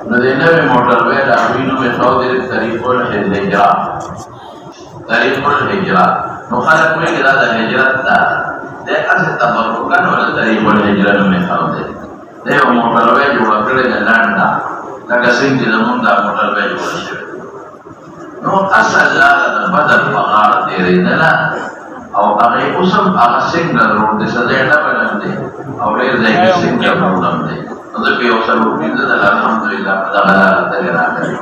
ندینه میں موٹروے راوینو میں خودر طریق الحجرات طریق الحجرات نو خلق میں گدا دا حجرت دا دیکھا سے تبرکن والا طریق الحجرات میں خودر دیو موٹروے جو وکڑے لنڈ دا لگا سنگ زمون دا موٹروے جو وکڑے نو اصل لارا بدل فقار تیرے دلا او اگه اوسم هغه سنگل روډ د سده ډبل دی او ډېر ځای سنگل روډ دی نو د پیو سره وګورئ د الحمدلله په دغه لاره ته راغلی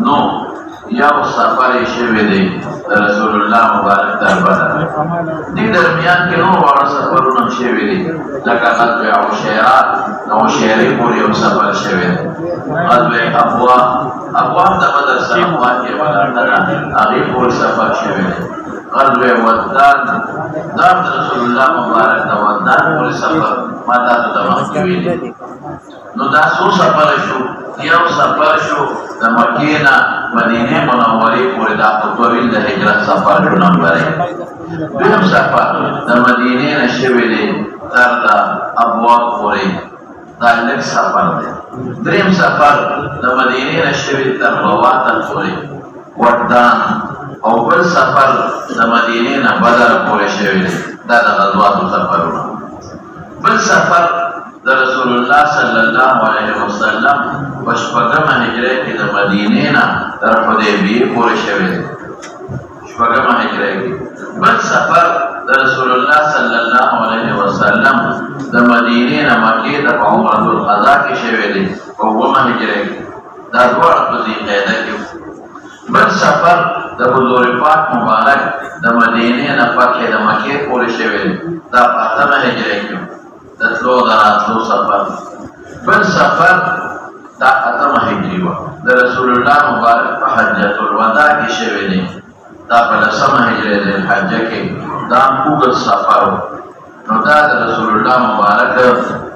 نو یو سفر شوی دی رسول الله مبارک دربار دې درمیان کې نو ور سفرونه شوی دي لکه غزوه عشیرات نو شهري پورې یو سفر شوی دی غزوه ابوا د بدر سره واقع ولاړه هغه پورې سفر شوی دی غزوه ودان دا رسول الله مبارک دا ودان پورې سفر ما تاسو ته وایي نو دا څو سفر شو یو سفر شو د مکې نه مدینه منورې پورې دا طویل د هجرت سفر شو نمبر دویم سفر د مدینه نه شوی دی تر د ابوا پورې دا لږ سفر دی دریم سفر د مدینه نه شوی تر بواتن پورې ودان او بل سفر د مدینه نه بدر پورې شوی دی دا د غزواتو سفرونه بل سفر د رسول الله صلی الله علیه وسلم وشپږم هجرت کې د مدینه نه تر حدیبیه پورې شوی دی شپږم هجرت کې بل سفر د رسول الله صلی الله علیه وسلم د مدینه نه مکې ته په عمره القضا کې شوی دی په اوومه هجرت کې دا دواړه په ذی قعده کې بل سفر د حضور پاک مبارک د مدینه نه پکې د مکې پورې شوی دی دا په اتمه هجرت کې د تلو دراتلو سفر بل سفر دا اتمه هجری و د رسول الله مبارک په حجۃ الوداع کې شوی دی دا په لسمه هجری د حج کې دا اوږد سفر نو دا د رسول الله مبارک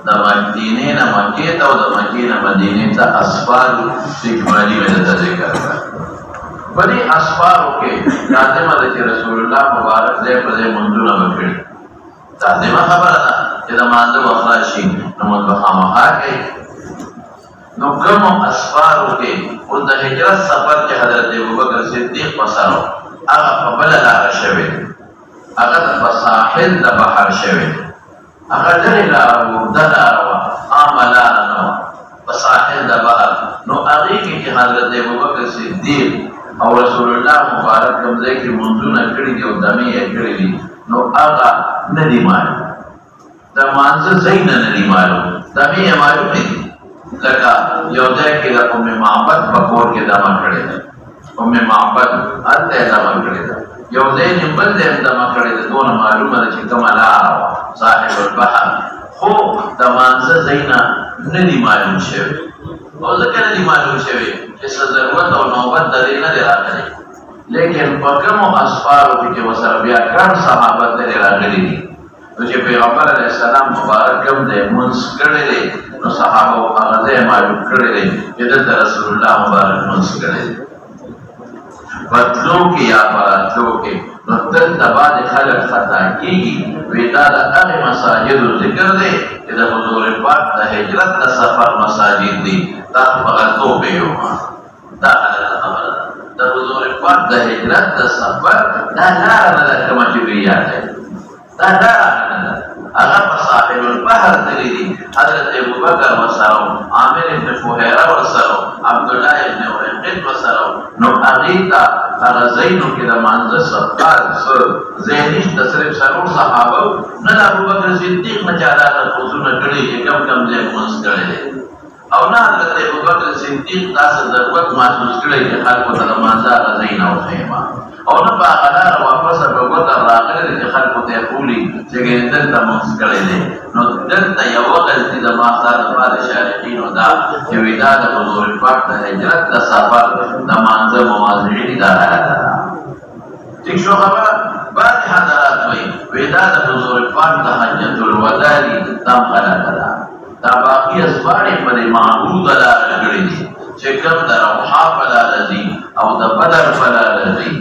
د مدینه نه مکې ته او د مکې نه مدینه ته اسفار استقبالی مې د ذکر کړ په دې اسفارو کې لازمه ده چې رسول الله مبارک دې په دې منځونه وکړي لازمه خبره ده چې د مانځه وخت شي نو موږ خامخا کوي نو کوم اسفارو کې او د هجرت سفر کې حضرت ابوبکر صدیق وسره هغه په بل لاره شوی هغه په ساحل د بحر شوی هغه ډېر لاره دلاره عمله نو په ساحل د بحر نو هغه کې حضرت ابوبکر صدیق او رسول الله مبارک کوم ځای کې منځونه کړی دي او دمې یې کړی دي نو هغه نه دی معلوم د مانځه ځای نه دی معلوم دمې یې معلوم نه دي لکه یو ځای کې د ام معبد په کور کې دمه کړې ده ام معبد هلته یې دمه کړې ده یو ځای چې بل ځای یې دمه کړې ده دونه معلومه ده چې کومه لاره وه صاحب البحر خو د مانځه ځای نه دی معلوم شوی او ځکه نه دی معلوم شوی چې څه ضرورت او نوبت د دې نه دی راغلی لیکن په کومو اسفارو کې چې ورسره بیا ګڼ صحابه ترې راغلي دي نو چې پیغمبر علیه السلام مبارک هم دی منځ کړی دی نو صحابه هغه ځای معلوم کړی دی چې دلته رسول الله مبارک منځ کړی دی په تلو کې یا په راتلو کې نو دلته باندې خلک خطا کېږي وایي دا د هغې مساجدو ذکر دی چې د حضور پاک د هجرت د سفر مساجد دي دا په غلطو ویومه دا غلطه خبره ده د حضور پاک د هجرت د سفر دا لاره نه ده کومه چې دوی یادوي دا لاره نه ده هغه په صاحب البحر تللی دي حضرت ابوبکر ورسره عامر ابن فهیره ورسره عبدالله ابن ورقیق ورسره نو هغې ته هغه ځایونو کې د مانځه سفر څه ځای نشته صرف څلور صحابه نه د ابوبکر صدیق نه چا دا تپوسونه کړي چې کوم کوم ځای منځ کړی دی او نه حضرت ابوبکر صدیق داسې ضرورت محسوس کړی چې خلکو ته د مانځه هغه ځای نه وښیمه او نه په هغه لاره واپس ابوبکر راغلی دی چې خلکو ته یې بولي چې ګینې دلته منځ کړی دی نو دلته یوه غلطي زما ستا دپاره شارحینو دا چې وایي دا د حضور پاک د هجرت د سفر د مانځه مواضعې دا غلطه ده ٹھیک شو خبره بعضې حضرات وایي دا د حضور پاک د حجة الوداع دي دا هم غلطه ده دا باقي اسباړې په دې معبوده لاره کړي دي چې کوم د روحا په لاره ځي او د بدر په لاره ځي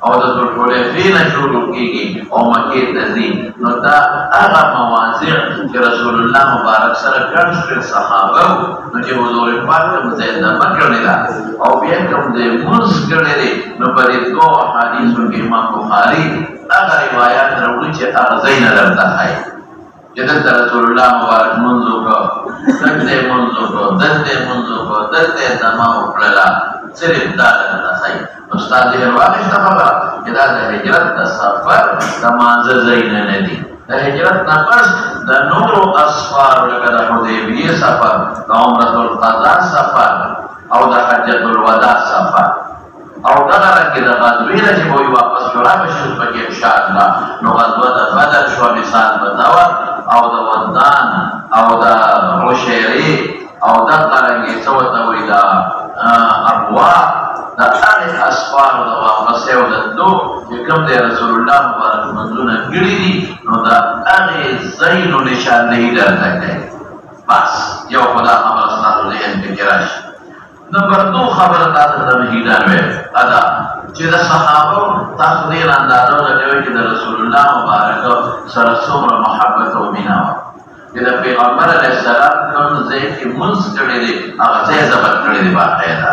او د ذوالحلیفې نه شروع کېږي او مکې ته ځي نو دا هغه مواضع چې رسول الله مبارک سره ګڼ شمېر صحابه نو چې حضور پاک جماعت کم زی دمک کرنے دا او بیا کم زی منز کرنے دے نو پر دو حدیثوں کے امام بخاری اگر روایات روڑی چه اغزین لرتا خواهی جدت رسول اللہ مبارک منزو کو دلتے منزو کو دلتے دماغ اپللا صرف دا لرتا خواهی استاد هرواقش تا خبر جدا دا حجرت دا سفر دا مانزر زین ندی دا حجرت نا پس دا نور و اصفار لکا دا حدیبیه سفر دا عمرت القضاء سفر او دا حجت الوداع سفر او دغه رنګه د غزوې نه چې وای واپس شورا بشو پکې ان شاء الله نو غزوه د بدر شو مثال بتاوه او د ودان او د روشيري او د رنګه څو ته وای دا ابوا د هغه اسفار د واپس یو د دو چې کوم د رسول الله مبارک منځونه ګړي دي نو دا هغه زینو نشان نه درته بس یو خدا امر ستاسو ذهن کې راشي نمبر 2 خبر تاسو ته مهیدان وې ادا چې د صحابه تاسو دې اندازو لګوي چې د رسول الله مبارک سره څومره محبت او مینا و چې د پیغمبر علیه السلام کوم ځای کې منځ کړی دی هغه ځای زبر کړی دی باقاعده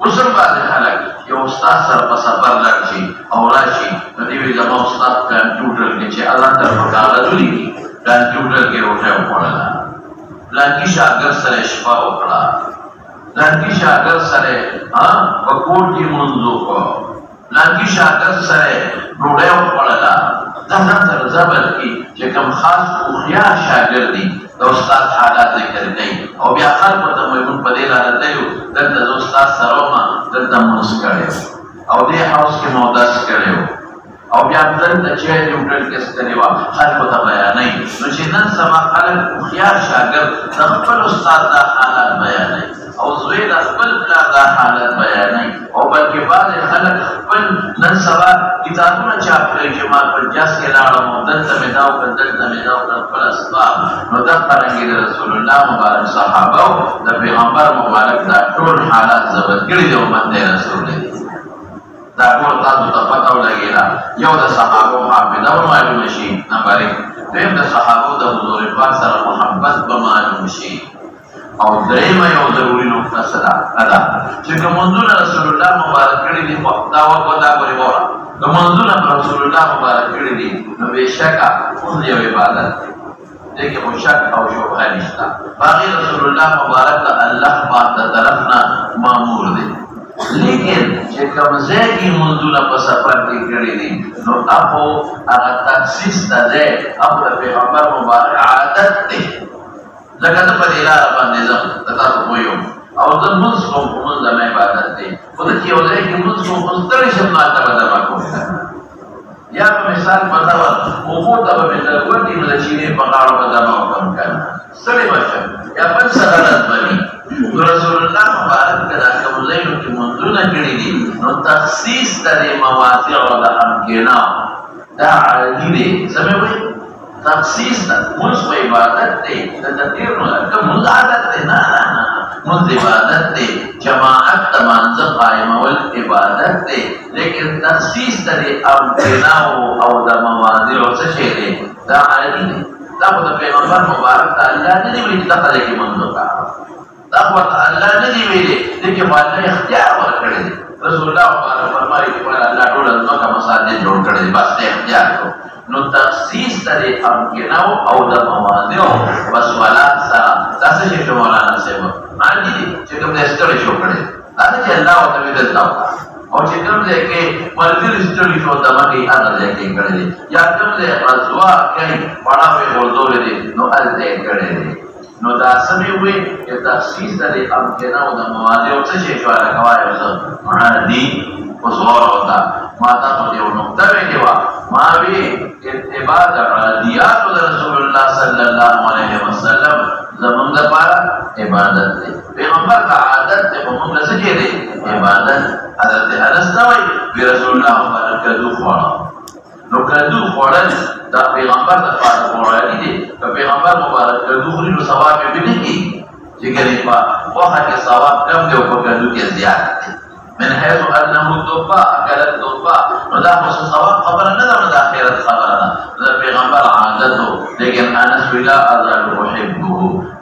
اوسم باندې خلک یو استاد سره په سفر لاړ شي او راشي نو دې وی زموږ استاد کمپیوټر کې چې الله تعالی کاغذ لیکي کمپیوټر کې روټه وړاله لکه شاګرد سره شفا وکړه لانکی شاگرد سره بکور کی منزو کو لانکی شاگرد سره روڑے پڑلا دہن تر زبر کی چکم خاص اخیار شاگرد دی دا استاد حالات ذکر گئی او بیا خلق تا میمون پدیل آلتیو در دا استاد سروما در دا منس کرے او دی حوث کی مودس کرے او بیا دل دا چه نیوٹل کس کریوا خلق تا بیانی نو چه نن سما خلق اخیار شاگرد دخپل استاد دا حالات بیانی او زوی د خپل پلار دا حالت بیانوي او بلکې بعض خلک خپل نن سبا کتابونه چاپ کړي چې ما په جاس کې لاړم دلته مې دا وکړل دلته مې دا وکړل خپل اسباب نو دا څنګه د رسول الله مبارک صحابه د پیغمبر مبارک دا ټول حالات ضبط کړي دي امت رسول دی دا ټول تاسو ته پته ولګیلا یو د صحابه حافظه معلوم شي نمبر 1 دویم د صحابه د حضور پاک سره محبت به معلوم شي او درېمه یو ضروري نقطه سره ادا چې کومندونه رسول الله مبارک کړی دي په دا ودا غوړي وره کومندونه رسول الله مبارک کړی دي نو بشکا اوس یو عبادت دی دغه مشک او شوبه نشته باقي رسول الله مبارک ته الله پاک طرفنا مامور دي لیکن چې کوم ځای کې منځونه په سفر کې کړی دي نو تاسو هغه تخصیص ده او د پیغمبر مبارک عادت دی لکه ته په دې لار باندې ځم تاسو مو یو او د منځ کوم کوم د عبادت دی په دې یو ځای کې منځ کوم ستړي شم نه تا بدل کوم یا په مثال بدل او په دا به د ورتي د چینه په غاړه بدل کوم کنه ستړي بشه یا په سره باندې رسول الله مبارک کدا کوم ځای کې منځونه کړی دي نو تخصیص د مواضع او د امکنا دا عادي دی سموي تخصیص دا منز و عبادت دے دا تطیر نو لکا منز عادت دے نا منز عبادت دے جماعت تمانز قائم والعبادت دے لیکن تخصیص دا دے امکناو او دا موازی و سشے دے دا عادی دے دا خود پیغمبر مبارک تا اللہ ندی ولی تا خلق منزو کا دا خود اللہ ندی ولی لیکن واللہ اختیار ورکڑے دے رسول اللہ مبارک فرمائی کہ اللہ ٹول ازمہ کا مساجد جوڑ کردے بس دے اختیار کو نو تخصیص ترې امکنو او د موانعو وسوالات سره تاسو چې مولانا صاحب باندې چې کوم د ستړي شو کړي دا چې الله او تعالی دلته او چې کوم ځای کې مرګ ستړي شو د باندې هغه ځای کې کړي یا کوم ځای رضوا کوي پړاوي ورزول دي نو الته کړي نو دا سمې وي چې تخصیص ترې امکنو د موانعو څه شي شو راکوي دي وزور ہوتا ماتا تو دیو نقطہ بیٹھے وا ماوی اتباع عادیات رسول اللہ صلی اللہ علیہ وسلم زمان دا پارا عبادت دے پیغمبر کا عادت دے ممکن سکے دے عبادت حضرت انس نوی بی رسول اللہ مبارک کدو خوڑا نو کدو خوڑا دا پیغمبر دا پارا خوڑا دی دے پیغمبر مبارک کدو خوڑی نو ثواب بھی نہیں کی جگری پا وہاں کے ثواب کم دے اوپر کدو کے زیادت دے من حيث انه الدباء اكل الدباء ولا خصوص ثواب خبر نظر من اخره خبرنا ذا پیغمبر عادته لیکن انس ولا ازال احبه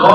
2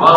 2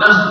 10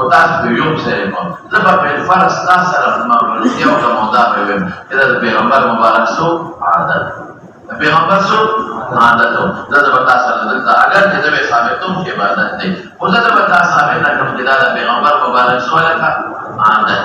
potas beliau seremon sebab faras nasar manusia udah mudah bebem kita Peygamber mubarak su adat Peygamber su adat tu dah batas ada agar kita bisa betul ibadat ni udah batas sampai nak kita Peygamber mubarak su ada adat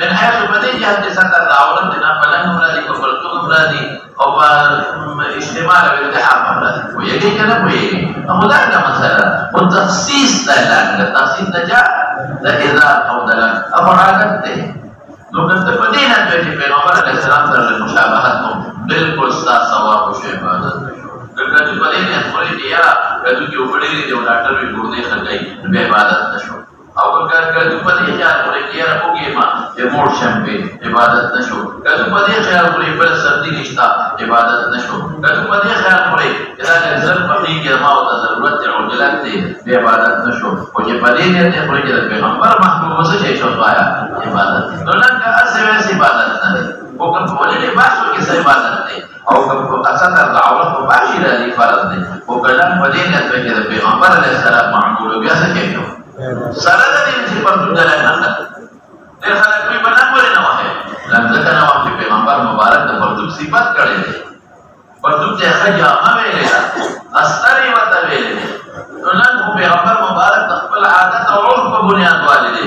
من حيث بدي جهة سنة دعوة لنا فلن مرادي كفرتم مرادي أو اجتماع بالتحام مرادي ويجي كلام ويجي فهذا مسألة والتخصيص دلان التخصيص نجاح لإذا أو دلان أفرادته لو كنت بدينا بيجي پیغمبر علیہ السلام در المشابهتهم بالکل سواب شيء هذا کله بدینا خوري دیا کله کې وړي دي او ډاکټر وی ګورنه خلګي به عبادت نشو او کله په دې خیال ورې کېره وګي ما د مور شمپې عبادت نشو کله په دې خیال ورې بل سردي نشتا عبادت نشو کله په دې خیال ورې دا نظر په دې کې ما او ضرورت او جلات دي به عبادت نشو او چې په دې نه ته ورې د پیغمبر محبوب څه شي شو وایا عبادت نو لکه اسه ویسه عبادت نه او کوم ولې باسو کې څه عبادت نه او کوم اساس دعوت په باشي لري فرض دي او کله په دې نه ته د پیغمبر علیه السلام معمول بیا څه کوي سره د دې چې په دې نه نه ډېر خلک په بنا پورې نه وایي لکه نه وایي پیغمبر مبارک د پردوب صفات کړي دي پردوب ته خجا ما ویلې استری وته ویلې نو نن پیغمبر مبارک خپل عادت او عرف په بنیاد والي دي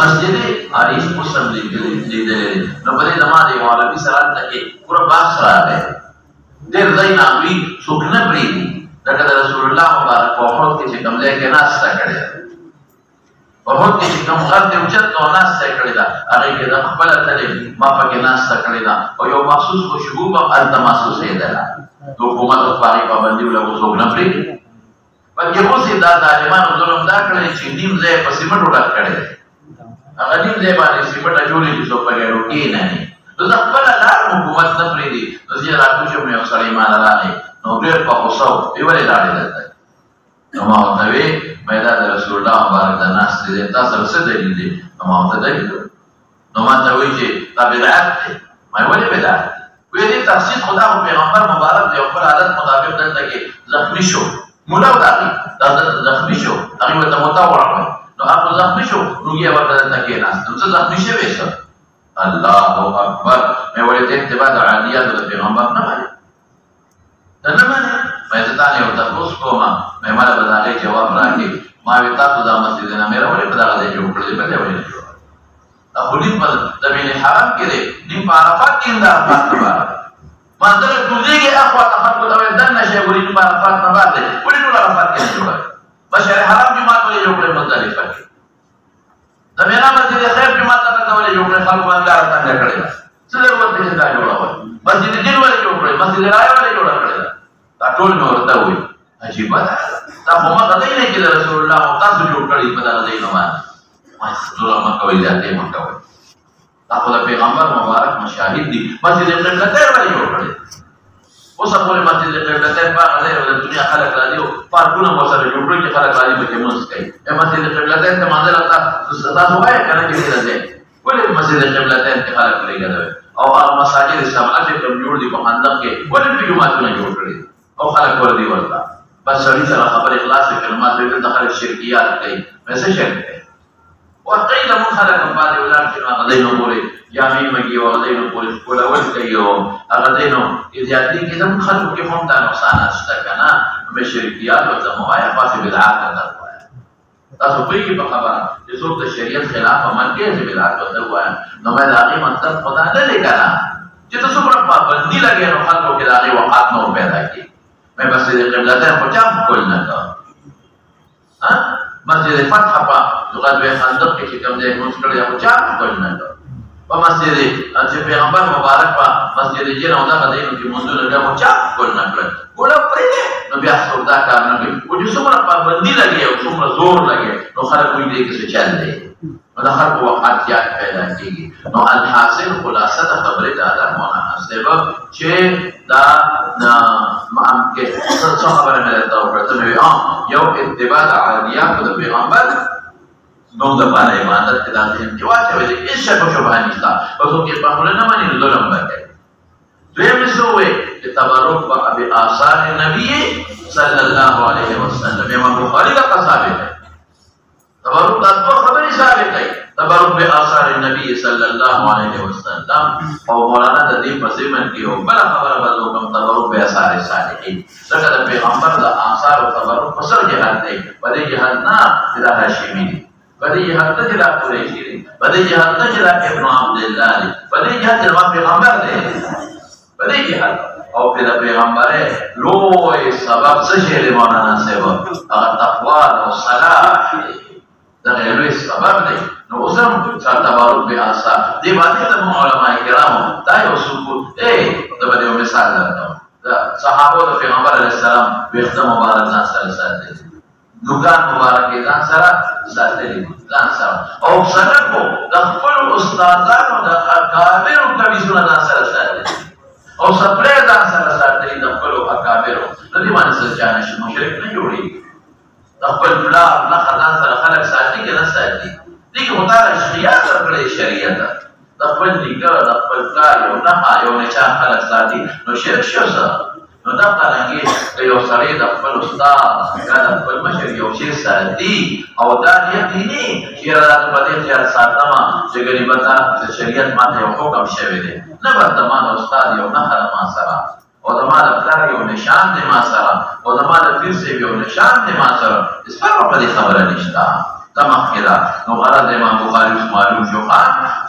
مسجد عریش مسلم لیدلې نو په دې زمانه یو عربي سره کې پورا باس راغی ډېر ځای ناوي څوک نه پریدي لکه د رسول الله مبارک په وخت کې چې کوم ځای کې ناسته کړې په وخت کې چې کوم خط یې اوچت او ناسته کړې ده هغه کې د خپل تلې ما پکې ناسته کړې ده او یو مخصوص خوشبو په الته محسوسې ده د حکومت په اړه پابندي ولګو څوک نه پریدي بلکې اوس دا ظالمانو ظلم دا کړی چې نیم ځای په سیمټو ډک کړی هغه نیم ځای باندې سیمټه جوړې دي څوک پکې روکي نه نو د خپل لار حکومت نه پریدي نو زه راکوشم یو سړی ما راغلی نو ډېر په غوسه وي ولې لاړې دلته نو ما ورته وې مې دا د رسول الله مبارک د ناستې دی تا سره څه دلیل دی نو ما ورته دلیل نو ما ته وایي چې دا بدعت دی ما ولې بدعت وی دې تفسیر خدا او پیغمبر مبارک دی خپل عادت مطابق دلته کې زخمی شو مولا وداغي دا زخمی شو هغه ته متاور نو هغه زخمی شو نو یې ورته دلته کې ناست نو زخمی شوی څه الله اکبر مې ولې ته اتباع عادیات د پیغمبر نه مانی دا نه مانی مې ته تاسو ته تاسو کومه مې مال بداغي جواب راکې ما وی تاسو د مسجد نه مې راولې بداغه دې جوړ کړې بلې ولې ابو دې په د بین حرام کې دې دې په عرفات کې دا پاتې ما درته دوزيږي اخوا تخطو دا ودان نشي ورې په عرفات نه باندې ولې نو عرفات کې جوړه بشر حرام جمعه ولې جوړه مزدلفه کې دا مینا مسجد خیر جمعه ته ولې جوړه خلکو باندې راځي کړی څه ضرورت دې دا جوړه مسجد دې ولې جوړه مسجد راي ولې جوړه کړی دا ټول نو ورته وي عجیب ده دا په ما غدای نه کې رسول الله تاسو جوړ کړی په دا ځای نه ما څه ما کوي ځاتې ما کوي تاسو د پیغمبر مبارک مشاهد دي مسجد قبلتین ولې جوړ کړی اوس په مسجد قبلتین په هغه د دنیا خلک راځي او پارکونه مو سره جوړ کړي چې خلک راځي په کې مونږ کوي مسجد قبلتین ته منځل تاسو وایي کنه چې راځي ولې مسجد قبلتین کې خلک لري او هغه مساجد سبعه چې کوم جوړ دي په خندق کې ولې په جمعهونه جوړ کړي او خلک ورته ورته بس سړي سره خبر اخلاص کلمات دې د خلک شرکیات کوي مې شرک کوي وقيل من خلق بعد ولكن غدينو پوری جامع مگی او غدينو پوری کولا ول کيو غدينو اجازه کې زم خلق کې هم دا نقصان شته کنه به شرکیات او زموایا پاسه بدعات نه وایا تاسو په کې په خبره چې څوک د شریعت خلاف عمل کوي چې بدعات وته وایا نو مې دا غي مطلب خدا نه لیکلا چې تاسو پر پابندي لګي نو خلکو کې دا غي وقات نو پیدا کی مې بس دې قبلته په چا کول نه ها مسجد فتح په غزوه خندق کې کوم ځای موږ کړی او چا کول نه په مسجد چې پیغمبر مبارک په مسجد جن او دا غداینو کې موږ له او چا کول نه کړ ګوره پرې نو بیا سودا کار نه کوي او چې څومره پابندي لګي او څومره زور لګي نو خلک وایي دې کې څه چل دی نو خلک وقات یا پیدا کیږي نو الحاصل خلاصه د خبرې دا ده مناسب چې دا ام کې څه خبره مې درته وکړه نو یو اتباع عادیات د پیغمبر نو د باندې عبادت کې داسې جواز وي چې شک او شبهه نشته او څوک یې په خپل نه مانی ظلم وکړي دویم څه چې تبرک به آثار نبی صلی الله علیه وسلم امام بخاری کا ثابت ہے تبرک د خبرې ثابت ہے تبرک به آثار نبی صلی الله علیه وسلم او مولانا د دې په ځمن کې یو بل خبره بدو کوم تبرک به آثار صالحین څنګه د پیغمبر د آثار او تبرک په سر جهاد دی په دې جهاد نه د هاشمی دی په دې جهاد ته د قریشی دی په دې جهاد ته د ابن عبد الله دی په دې جهاد د پیغمبر دی په دې جهاد او په پیغمبر لوی سبب څه شی مولانا سبب هغه تقوا او صلاح دا لوی سبب دی نو اوسم چې تبارک به آثار دی باندې د علماء کرامو دا یو سکوت دا به یو مثال درته دا صحابه د پیغمبر علیه السلام وخت مبارک ځان سره ساتي دوکان مبارک ځان سره ساتي ځان سره او سره د خپل استادانو د اکابر کمیسونه ځان سره ساتي او سپری ځان سره ساتي د خپل اکابر د دې باندې څه چانه شي مشرک نه جوړي د خپل بلار نه خدان سره خلق ساتي کې نه ساتي دغه مطالعه شریعت ورکړي شریعت د خپل لیکر د خپل کار یو نه یو نشه خلق ساتي نو شرک شو سره نو دا څنګه یو سړی د خپل استاد یا د خپل مشر یو شی ساتي او دا یقیني چې راځي په دې چې ساتما چې غریبتا د شریعت باندې یو حکم شوی دی نه ورته استاد یو نه ما سره او زما د پلار یو نشان دی ما سره او زما د پیر سی یو نشان دی ما سره اسپاره په دې خبره نشته تمخدا غرض امام بخاری معلوم شو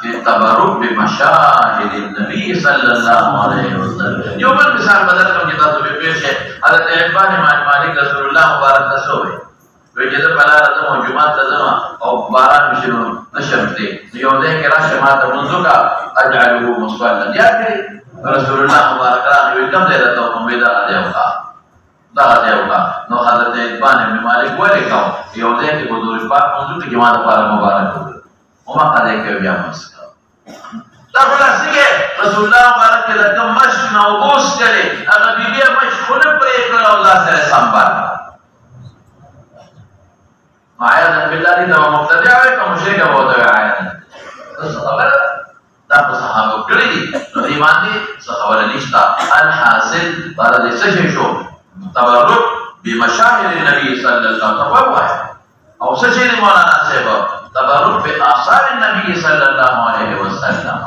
کہ تبرک بمشاهد النبي صلی اللہ علیہ وسلم. یو بل مثال بدل کم جتا تو پیش ہے حضرت ابن مالک رسول اللہ مبارک تسوے وجد بلا رضم جمعہ تزم او باران مشنو نشرتے یو دے کہ راشمات منذ کا اجعله مصلى یا رسول اللہ مبارک را کم دے رہتا ہوں امیدہ دیوتا دا دیوتا نو حضرت ابن مالک ولی کہو یو دے کہ حضور پاک منذ کی جمعہ پارا مبارک ہو وما قد يكفي بها مسكا لا خلاصيه رسول الله مبارك لكم مشنا وبوس كلي انا بيبي مشخون بريك الله سره سنبال معاذ بالله ده مبتدع او مشرك او ده الصحابه ده صحابه كلي نو ایمان دي صحابه نشتا الحاصل بارد سشي شو تبرك بمشاهد النبي صلى الله عليه وسلم او سشي مولانا صاحب تبرك بآثار النبي صلى الله عليه وسلم.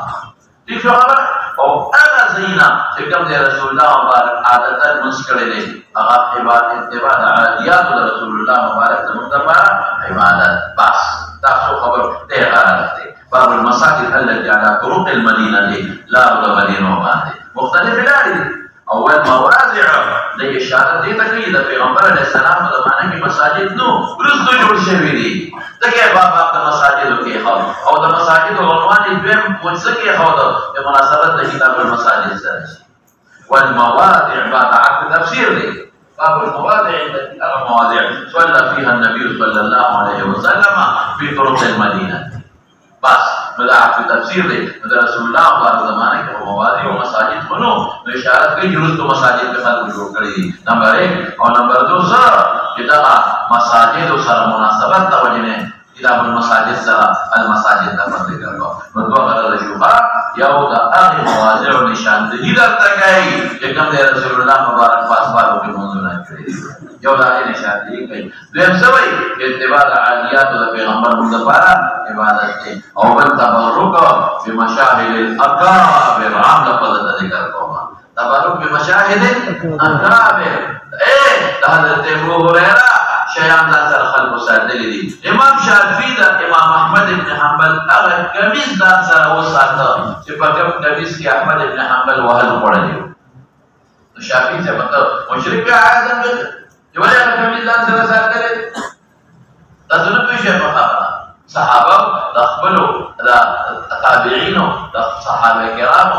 دیکھو خبر او اغا زینا چکم دے رسول اللہ مبارک عادتا منسکڑے لے اغا عبادت اتباع عادیات رسول اللہ مبارک زمتبارا عبادت بس تاسو خبر دے غارہ رکھتے باب المساجد التي على طرق المدینہ لے لا مدینہ ماندے مختلف علاقے اول مواضع دے اشارت دیتا کہ دا پیغمبر علیہ السلام زمانے کی مساجد نو رزدو جوڑ شوی دی تکے باب دا مساجد کی خواہ او دا مساجد عنوان دویم منسکی خواہ دا مناسبت دا کتاب المساجد سرشی والمواضع بعد عقد تفسیر دی باب المواضع التي ارى مواضع صلى فيها النبي صلى الله عليه وسلم في طرق المدينة بس مدعا في تفسیر دے رسول اللہ بار زمانے کے مواضع و مساجد بنو تو اشارت کی جرس تو مساجد کے خلق جوڑ کری نمبر 1 اور نمبر 2 سر کتابا مساجد و سر مناسبت تا وجنے کتاب المساجد سر المساجد تا بندے کر لو مدعا غرض شبہ یاو دا آغی مواضع و نشان دہی در تک آئی کہ کم دے رسول اللہ مبارک پاس باروں کے منظور نہ کری یو دا آغی نشان دہی کئی دویم سوئی کہ اتباع عادیات و پیغمبر مدفارا عبادت ہے او بل تبرک بمشاهد الاکابر عام لفظت ذکر قوما تبرک بمشاهد الاکابر حضرت ابو ہریرہ شیعان دا سر خلق ساتلی دی امام شافعی دا امام احمد ابن حنبل اگر کمیز دا سر وہ ساتا چپا کم کمیز کی احمد ابن حنبل وحل پڑا دیو تو شافعی سے مطلب مشرک کا آیدن بکر جو بلے اگر کمیز دا سر ساتلی تظنب پیشے مخابرہ صحابہ تخبلوا تابعين صحابه کرام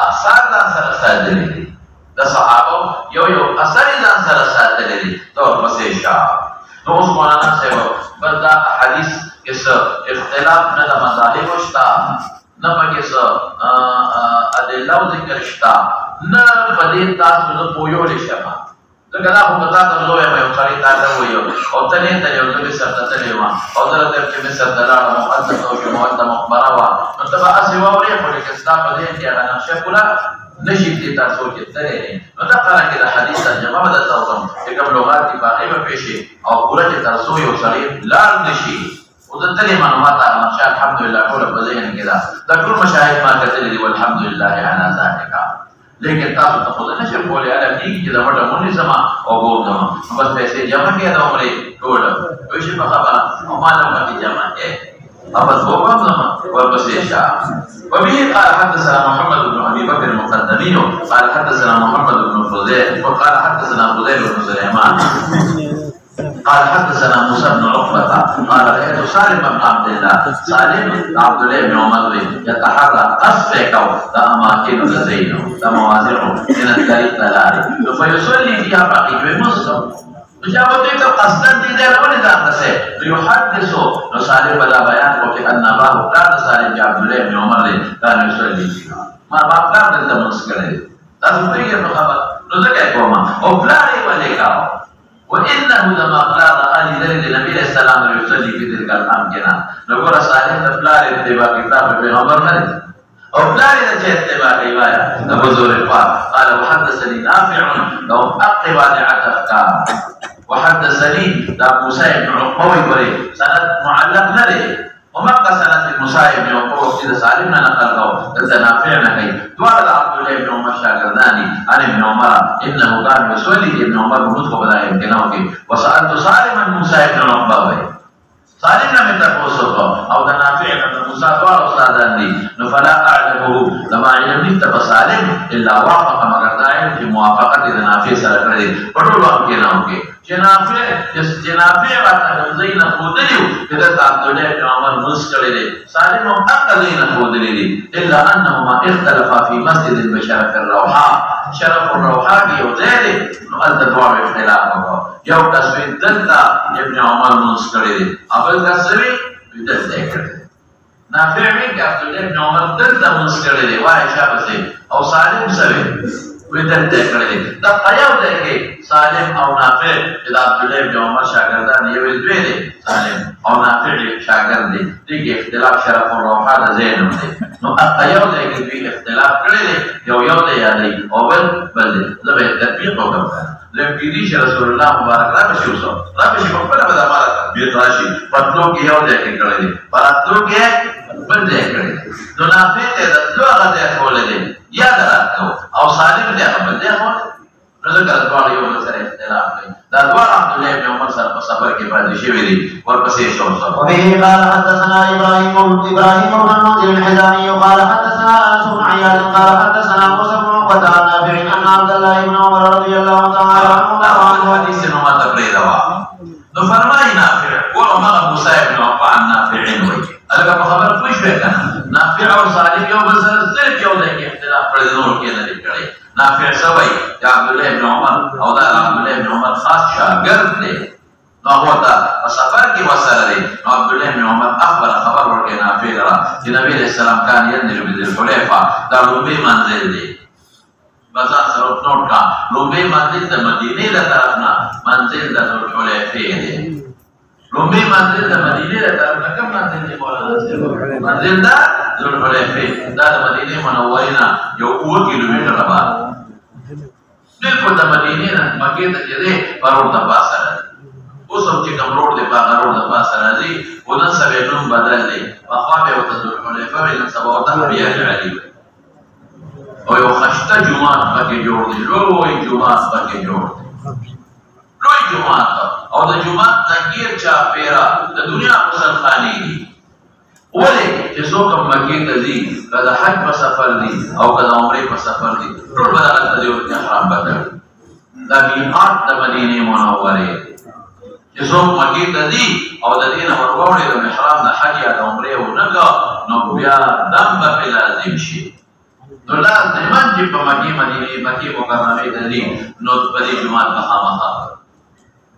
آثار دان سره ساتلي دي د صحابه یو اثر دان سره ساتلي دي تو پسې شاه نو اوس مولانا صاحب بلدا حدیث کس اختلاف نه د مذاهب وشتا نه پکې څه ادله ذکر شتا نه پدې تاسو نه پویول شمه لکه دا خو پتا ته زوی مې او سړی تا ته وایو او ته نه ته یو څه سره ته لیوا او دا ته چې مې سره لاړ مقدس او جماعت د مخبره وا نو ته اسی ووري په کې ستا په دې کې هغه نقشه کولا نشي دې تاسو کې ترې نو دا کار کې د حدیث ترجمه ودا تاسو چې کوم لغات دی باندې په پېښه او پوره چې تاسو یو سړی لاړ نشي او د تلې معلومات نقشه الحمدلله ټول په ذهن کې دا ټول مشاهد ما کتلې دي والحمدلله على ذلك لیکن تاسو ته خود نشي کولای اله دې چې دا وړه مونږ سما او ګورم بس پیسې جمع کړه دا عمره ټول وې شي په خبره او ما له متي جمع کړه ابد وقام لما وربسي شاء وبه قال حدثنا محمد بن ابي بكر المقدمي قال حدثنا محمد بن فضيل وقال حدثنا فضيل بن سليمان قال حدثنا موسى بن عقبة قال رأيت سالم بن عبد الله سالم عبد الله بن عمر يتحرى أسفك أماكن زينه مواضعه من الطريق الآلي فيصلي فيها بقية مسلم جاءوا تو قصدا دي دے لو نظام سے يحدث سالم بلا بیان کو کہ ان ابا قال سالم عبد الله بن عمر كان يصلي فيها ما باپ کا دل مسکرے تاسو ته یې خبر نو ځکه کومه او بلاري ولې کاو وانه لما قال علي ذل النبي عليه السلام يصلي في تلك الامكنه نقول صالح بلاري اتباع كتاب پیغمبر نه او بلاري د اتباع روایت ابو ذر قال وحدثني نافع لو اقب عن عتق وحدثني موسى بن عقبة وري سند معلق نري ومقى سند موسى بن عقبة سيد سالم نقل نافع كي دوار عبد الله بن عمر شاگرداني عن ابن عمر انه كان يصلي ابن عمر بنطق بلا يمكنه وسألت سالما موسى بن عقبة سالم نه مې تاسو او د نافع د موسی دواړه استادان دي نو فلا اعلمه لما علم نشته په سالم الا وافق مگر دا علم چې موافقت د نافع سره کړی په ټول وخت کې نه وکړي چې نافع راته زین خودلیو چې د عبد الله بن عمر موس کړی دی سالم هم حق زین خودلی دي الا انهما اختلفا في مسجد بشرف الروحاء شرف الروحاء کې یو ځای دی نو هلته دواړو اختلاف وکړو یو کس وی دلته ابن عمر موس کړی دی اول کس وی دلته یې کړی نافع وی چې عبد الله بن عمر دلته موس کړی دی وایي شابه او سالم سوی وی دلته یې کړی دی دا قیاو دی کې سالم او نافع چې د عبد الله بن عمر شاګردان یو دوی دي سالم او نافع شاګرد دي دغه اختلاف شرف الروحاء د زین دی نو قیاو دی کې دوی اختلاف کړی دی یو دی یادی او بل دی زه به تطبیق وکړم لکه رسول الله مبارک را بشي وسو را بشي په خپل بدل مال بي راشي پتلو کې یو دی کې کړی دی پراتلو کې بل دی کړی نو نافع ته د دوه غته کول دي یاد راکو او سالم دی بل دی خو نو ذکر دواړه یو سره اختلاف کوي دا دواړه عبد الله بن عمر سره په سفر کې باندې شوی دي ورپسې شو او به قال حدثنا ابراهيم بن المنذر الحزامي قال حدثنا انس بن عياض قال حدثنا موسى بن قتادة نافع ان عبد الله بن عمر رضي الله تعالى عنه حديث نو تقرير وا نو فرمای نافع وما موسى بن عفان نافع وي الګه خبر پوښ وکنه نافع او صالح یو بل سره یو د اختلاف پر نور کې نه لري نافع سوي چې عبد الله بن عمر او دا عبد الله بن عمر خاص شاګرد دی نو هو دا سفر کې وسره دی عبد الله بن عمر خبر ورکړي نافع را چې نبی رسول الله کان ينزل بالحليفه دا لومبي منزل دی بازار سره نوٹ کا لومبي منزل د مدینه له طرف نه منزل د الحليفه دی لومبي منزل د مدینه له طرف نه کوم منزل دی مولانا منزل دا الحليفه دا د مدینه منورې نه یو 2 کیلومتره بعد بالکل د مدینې نه مکې ته چې دی په روډ د پاسه راځي اوس هم چې کوم روډ دی په هغه روډ د پاسه راځي خو نن سبا یې نوم بدل دی پخوا به یې ورته ذوالحلیفه ویل نن سبا ورته بیان علي ویل او یو خشته جومات پکې جوړ دی لوی جومات پکې جوړ دی لوی جومات او د جومات نه ګیر چاپېره د دنیا مسلخانې دي ولې چې څوک مکې ته ځي که د حج په سفر دي او که د عمرې په سفر دي ټول به دغلته دي ورته احرام بدل دا میقات د مدینې منورې چې څوک مکې ته ځي او د دې نه ورغوړي د محرام د حج یا د عمرې ونه کړه نو بیا دم به پرې لازم شي نو لازمن چې په مکې مکرمې ته ځي نو په دې جومات به خامخا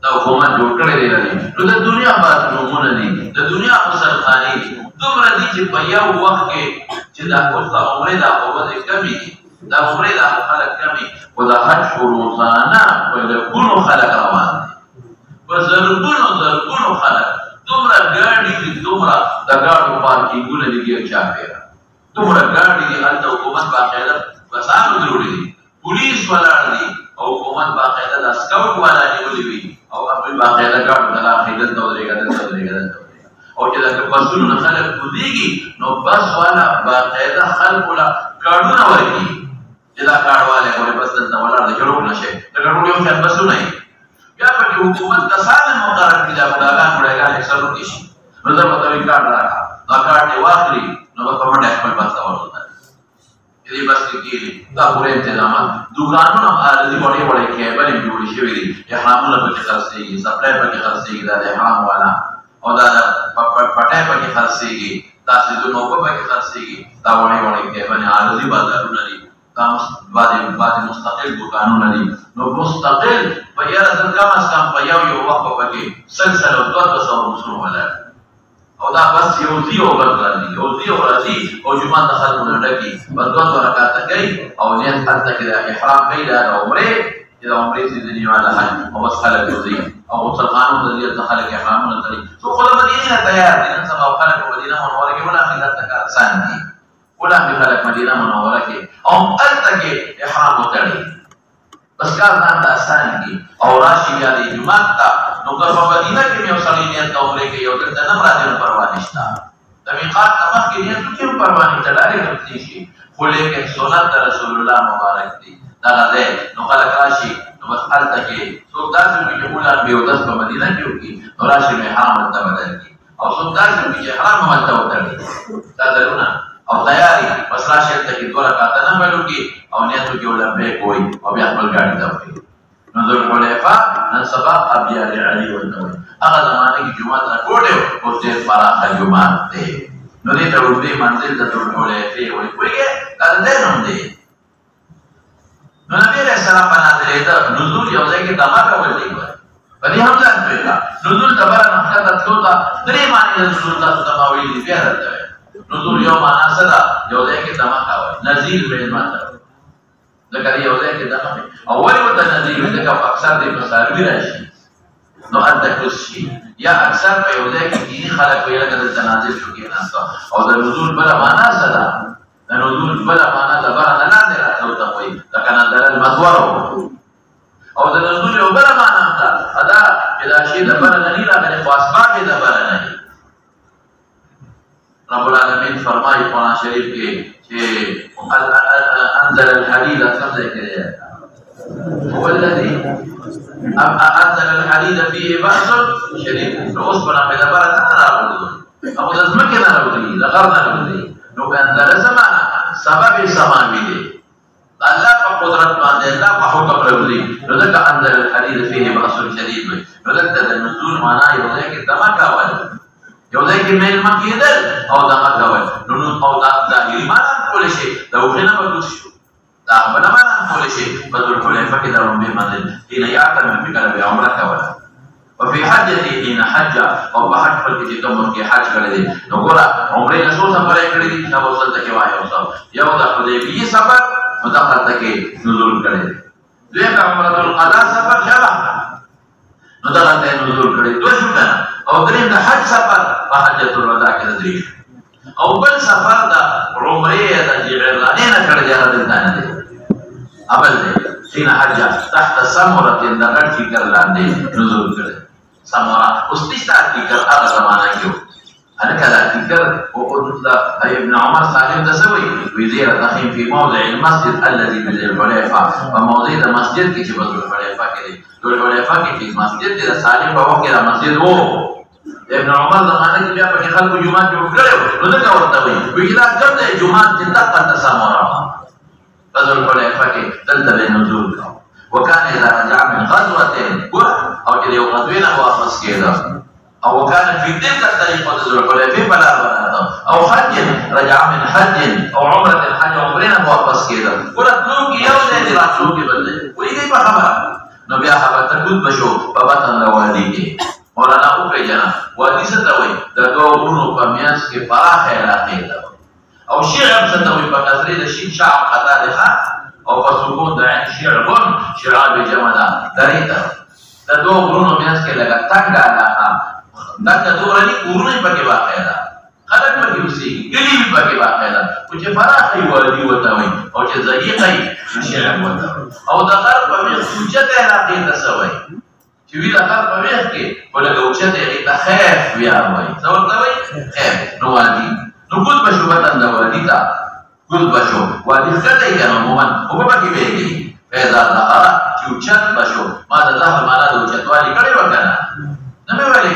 دا حکومت جوړ کړی دی لري نو د دنیا باترومونه دي د دنیا مسلخانې دي دومره دي چې په یو وخت کې چې دا اوس د عمرې دا قوت کمي دا عمرې دا خلک کمي خو د حج روزانه په لکونو خلک روان دي په زرګونو خلک دومره ګاډي دي دومره د ګاډو پارکینګونه دي ګیر چاپېره دومره ګاډي دي هلته حکومت باقاعده کسانو دروړي دي پولیس ولاړ دي او حکومت باقاعده د سکاوټ والا نیولي وي او خپل باقاعده ګاډو ته لاخې دلته ودرېږه او چې دا بسونو نه خلک کوزېږي نو بس والا باقاعده خلکو له کارډونه ورکړي چې دا کارډ والا ولې بس دلته ولاړ دی چې روک نه شي د ګډوډ یو شان بسونه یي بیا پکې حکومت کسان مقرر کړي دا بوډاګان اکثر وکړي شي نو دا به ته کارډ راکړه دا کارډ یې واخلي نو به په منډه خپل بس ته ورسېږي دې بس کې کېږي دا پوره انتظامات دکانونه عارضي وړې کېبلې جوړې شوي دي احرامونه پکې خرڅېږي سپلای پکې خرڅېږي دا د احرام والا او دا پټای پکې خرڅېږي دا سیدونو پکې خرڅېږي دا وړې کېبلې عارضي بازارونه دي دا بعد مستقل دکانونه دي نو مستقل په یاره څنګه کم په یو وخت پکې سلسله 200 مسلمان ولاړ او دا بس یو ځي او بل راځي او جمعه د خلکو نه ډکي په 2 رکعاته کوي او نیت هلته کې د احرام کوي د عمرې چې د عمرې سیزني والا حج او بس خلک ځي او مسلمانانو د دې خلک احرامونه کوي څو خلک مدینې ته تیار دي نن سبا خلک مدینه منوره کې ولا خلک ته آسان دي ولا خلک مدینه منوره کې او هلته کې احرام وتړي بس کار نه آسان دي او راشي بیا د جمعه ته نو که په مدینه کې یو سړی نیت د عمرې کې یو دلته نه راځي نو پروا نشته د میقات نه مخکې نیت وکړي پروا نشته ډارې غلطي شي خو لیکن سنت د رسول الله مبارک دی دغه دی نو خلک راشي نو بس هلته کې څوک داسې وکړي چې اولان بې اودس په مدینه کې وکړي نو راشي نو احرام هلته بدل کړي او څوک داسې وي چې حرام هلته وتړي څادرونه او تیاری بس راشه هلته کې 2 رکعاته نفل وکړي او نیت وکړي او لبیک وایي او بیا خپل ګاډي ته وکړي. نو ذوالحلیفه نن سبا ابیار علي ورته وایي. هغه زمانه کې جومات راکوټ و اوس ډېر پراخه جومات دی. نو دې ته وروستی منزل د ذوالحلیفې وایي. پوهېږې دا د دی نوم دی. نو نبي علیه السلام په نازلېده نزول یو ځای کې دمه کول دی ګوره په دې هم ځان پوهېږه نزول د بره نه ښکته تلو ته 3 معنې د نزول تاسو ته ما ویلي بیا درته وایم. نزول یو معنا څه ده یو ځای کې دمه کول نزیل مېلمه ته ځکه یو ځای کې دمه او ولې ورته نزیل وي ځکه اکثر دې په څاروي راشي نو هلته کوز شي یا اکثر په یو ځای کې دیني خلک وایي لکه دلته نازل شو کېناسته او د نزول بله معنا څه ده د نزول بله معنا د بره نه لاندې راته ورته وایي لکه نزل المطور او د نزول یو بله معنا هم ده دا چې دا شی د بره نه ني راغلی خو اسباب یې د بره نه دي. رب العالمین فرمایي قرآن شریف کې چې انزل الحديد کوم ځای کې دی هو الذي انزل الحديد فيه بأس شديد. نو اوس په نامه د بره نه راغلي او د ځمکې نه راغلي د غر نه راغلي نو انزل زمانه سبب سماوي دی الله په قدرت باندې الله په حکم راغلي نو ځکه انزل الحديد فيه بأس شديد وي. نو دلته د نزول معنا یو ځای کې دمه کول یو ځای کې میلمه کېدل او دمه کول نو او دا ظاهري معنا کولی شي د هغې نه به دوست شو دا بله معنا کولی شي په ذوالحلیفه کې د لومبۍ منزل حین یعتمر چې کله به عمره کوله وفي حجته حين حج او په حج خپل کې چې کوم وخت کې حج کړی دی نو ګوره عمرې نه څو سفرې کړي دي دا اوس دلته کې وایي اوس یو د حدیبیې سفر نو دا هلته کې نزول کړی دی دویم د عمرة القضا سفر شبه نو دا هلته یې نزول کړی دوه شو که نه او دریم د حج سفر په حجة الوداع کې د درې او بل سفر د عمرې د جعرانې نه کړی دی هغه دلته نه دی اول دی حين حج تحت سمرة د غټ فکر لاندې نزول کړی سمرة اوس نشته فکر هغه زمانه کې و هلکه دا فکر ابن عمر سالم ته څه وایي وایي زیر تخیم فی موضع المسجد الذي بذوالحلیفه په موضع د مسجد کې چې په ذوالحلیفه کې دی ذوالحلیفه کې چې مسجد دی د سالم په وخت کې دا مسجد و ابن عمر زمانه کې بیا پکې خلکو جومات جوړ کړی و نو ځکه ورته وایي وایي دا کوم دی جومات چې دقته سمره په ذوالحلیفه کې دلته به نزول کوو وكان اذا رجع من غزوه او چې یو غزوې نه واپس کېده او وكان في تلك الطريقه ذوالحلیفه بلا بنات او حج رجع من حج او عمره الحج عمرې نه واپس کېده ګوره تلو کې یو ځای دی راتلو کې بل دی پوهېږئ په خبره نو بیا هغه تکود به شو په بطن د وادي کې مولانا وپېژنه وادي څه ته وایي د دوه غرونو په منځ کې پراخه علاقې ته او شعب څه ته وایي په کسرې د شین شعب قطع دی او په سکون د عین شعبون شعاب جمع ده درې ته د دوه غرونو منځ کې لږه تنګه علاقه دلته دومره دي کورونه یې پکې واقع ده خلک پکې اوسېږي کلي یې پکې واقع ده خو چې پراخه یې وادي ورته وایي او چې ضيقه یې شعب ورته وایي او د غر په منځ اوچته علاقې ته څه وایي چې وي د غر په منځ کې خو لږه اوچته هغې ته خیف بیا وایي څه ورته وایي خیف نو وادي نو کوز به شو بطن د وادي ته کوز بشو وادي ښکته یې که نه عموما خو په پکې بهېږي فیضا ظهره چې اوچت بشو ما د ظهر معنا د اوچتوالي کړې وه که نه نه مې ویلې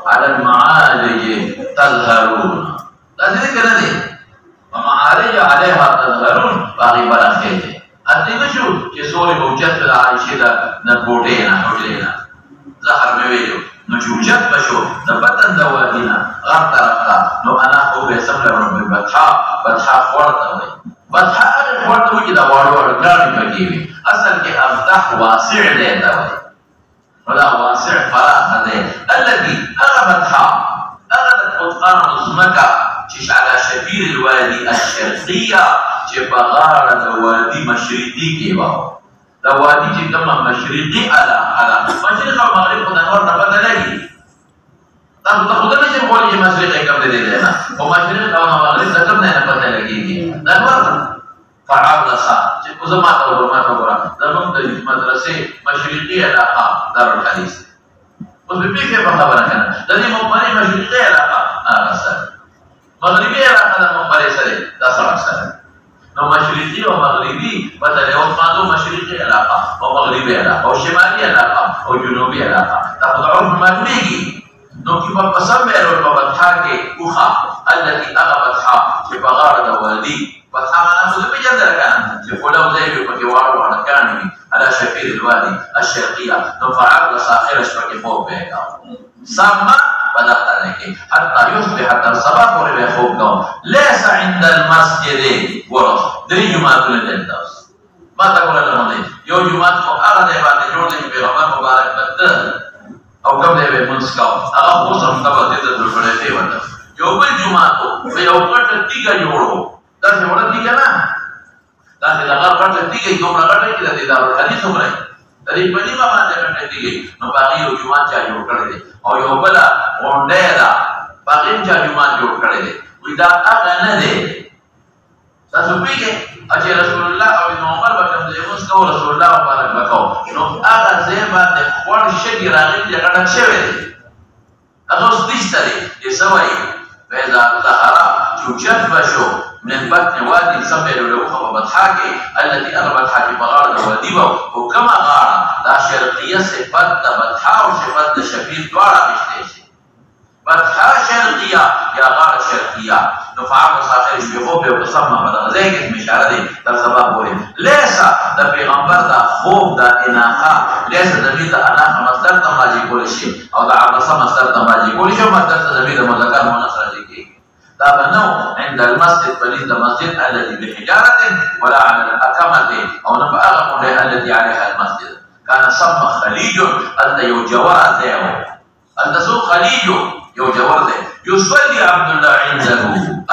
وعلى المعارج تظهرون داسې دی که نه دی ومعارج علیها تظهرون په هغې برخې دی هلته نه شو چې سورې به اوچت د عایشې نه کوټې نه حجرې نه ظهر مې ویلو نو چې اوچت به شو د بطن د وادي نه غر طرف ته نو انا خو به سم لرم بطحا خوړ ته وایي بطحا هغې خوړ ته وایي چې د واړو واړو ګاڼې پکې وي اصل کې امدح واسع دی ته وایي نو دا واسع فراخه دی الذي هغه بطحا هغه د قطقانو ځمکه چې على شفير الوادي الشرقیه چې په غاړه د وادي مشرقي کې وه دا وادي چې کومه مشرقي علاقه مشرق او مغرب خو د نور نه پته لګي تاسو ته خو نه شئ کولی چې مشرق یې کوم دی دی نه خو مشرق او مغرب د کوم نه پته لګېږي د نور نه فعبلسه چې خو زما ته وګوره زموږ د مدرسې مشرقي علاقه دارالحدیث اوس به پېښې په خبره که نه د دې مقبرې مشرقي علاقه هغه سره مغربي علاقه د مقبرې سره دا سړک سره نو مشرقي او مغربي بدل یو مادو مشرقي علاقه او مغربي علاقه او شمالي علاقه او جنوبي علاقه دا په عرف معلومیږي نو کی په قسم به ورو په فتحه کې اوخه التي اغبتها چې په غاړه د وادي فتحه معنا خو په جندر کنه چې په لو ځای په کې واړو ورکانې على شفير الوادي الشرقيه نو فعل صاخر شپه کې خوب به کا سما بدأت عليك حتى يصبح حتى الصباح وربي خوب ليس عند المسجد ورث دري جماعة للدرس ما تقول لهم يو جماعة فقارة ديبان جوڑ لي بيغمار مبارك بدل او كم ديبه منسكاو اغا موسم تبا ديتا دلبڑے دي ودا يو بل جماعة بيو قرد تيگا جوڑو داسي وڑا تيگا نا داسي لغار قرد تيگا دومرا قرد كده دي دارو الحديث عمره dari penima mana kan tadi no bagi yo jumat cha yo kare de aw yo bala ondera bagi cha jumat yo kare de wida aga na de tasupike aje rasulullah aw ibn umar bakam de mus ko rasulullah barak bakau no aga zeba de khwal shegi ragil de kada cheve aga usdistari yesawai فإذا ظهر تجفش من بطن وادي يسمى له بطحاك التي أنا بطحاك بغارة وديبه وكما غارة لا شرقية صفات بطحا وصفات شفير دوارة بشتيش بطحا شرقية يا غارة شرقية نفعل صاحر شبيخوبه وقصمنا بدأ زيك اسم إشارة دي در سباب بوري ليس دا پیغمبر دا خوب دا اناخا ليس دمي دا اناخا مصدر دا ماجي كل شيء او دا عبصة مصدر دا ماجي كل شيء مصدر دا دمي دا مذكر مونس راجي بنوا عند المسجد بليد المسجد الذي بحجارة ولا على الأكمة أو نفأغم عليها الذي عليها المسجد كان سمى خليج أنت يوجور ذيو أنت سوء خليج يوجور ذيو يصلي عبد الله عنده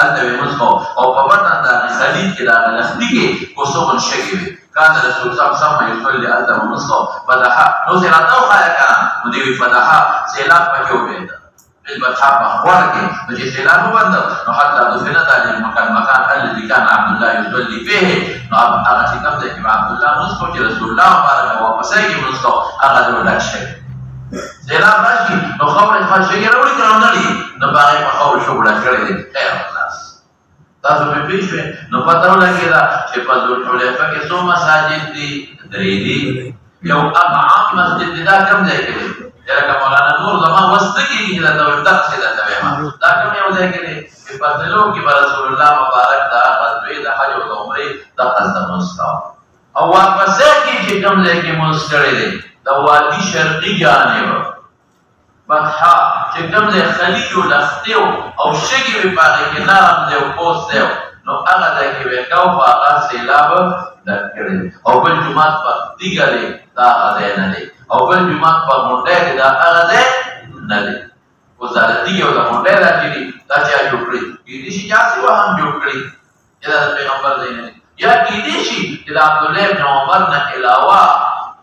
أنت بمسكو أو ببطن دار خليج إلى نخدك وصوب شكبه كان رسول الله سمى يصلي أنت بمسكو فتحا نوزر أتوقع كان نديو فتحا سيلاب بكيو بيدا بالبطحاء بأخوارك فجي سيلاب بندر حتى دفن ذلك المكان الذي كان عبد الله يصلي فيه أغسي كمزك عبد الله نسكو رسول الله بارك وفسيك نسكو أغدر لك شيء سيلاب راشي نخور خاشي رولي كرونالي نباغي مخور شغل كريد خير الناس تاسو په پیښه نو پتاو لګیدا چې په ذل حلیفه کې څو مساجد دي درې دي یو عام مسجد دا کوم ځای کې دی لکه مولانا نور زمان وستکی کې دا د درس دا تمام دا کوم یو ځای کې دی چې په ذلو کې رسول الله مبارک دا غزوه د حج او عمره د قصد مستو او واپس کې چې کوم ځای کې مستړی دی د وادي شرقي جانب بطحا چې کوم ځای خلیج لختیو او شګي په پاره کې نرم دی او پوس دی نو هغه ځای کې وکاو په هغه سیلاب دکړي او بل جمعات په دیګلې دا ځای نه دی او بل جمعات په مونډه کې دا هغه ځای نه دی او زالتی یو د مونډه راځي دا چې جوړ کړی دې شي چې هم جوړ کړی دا د پیغمبر دی نه یا دې شي چې د عبد الله بن عمر نه علاوه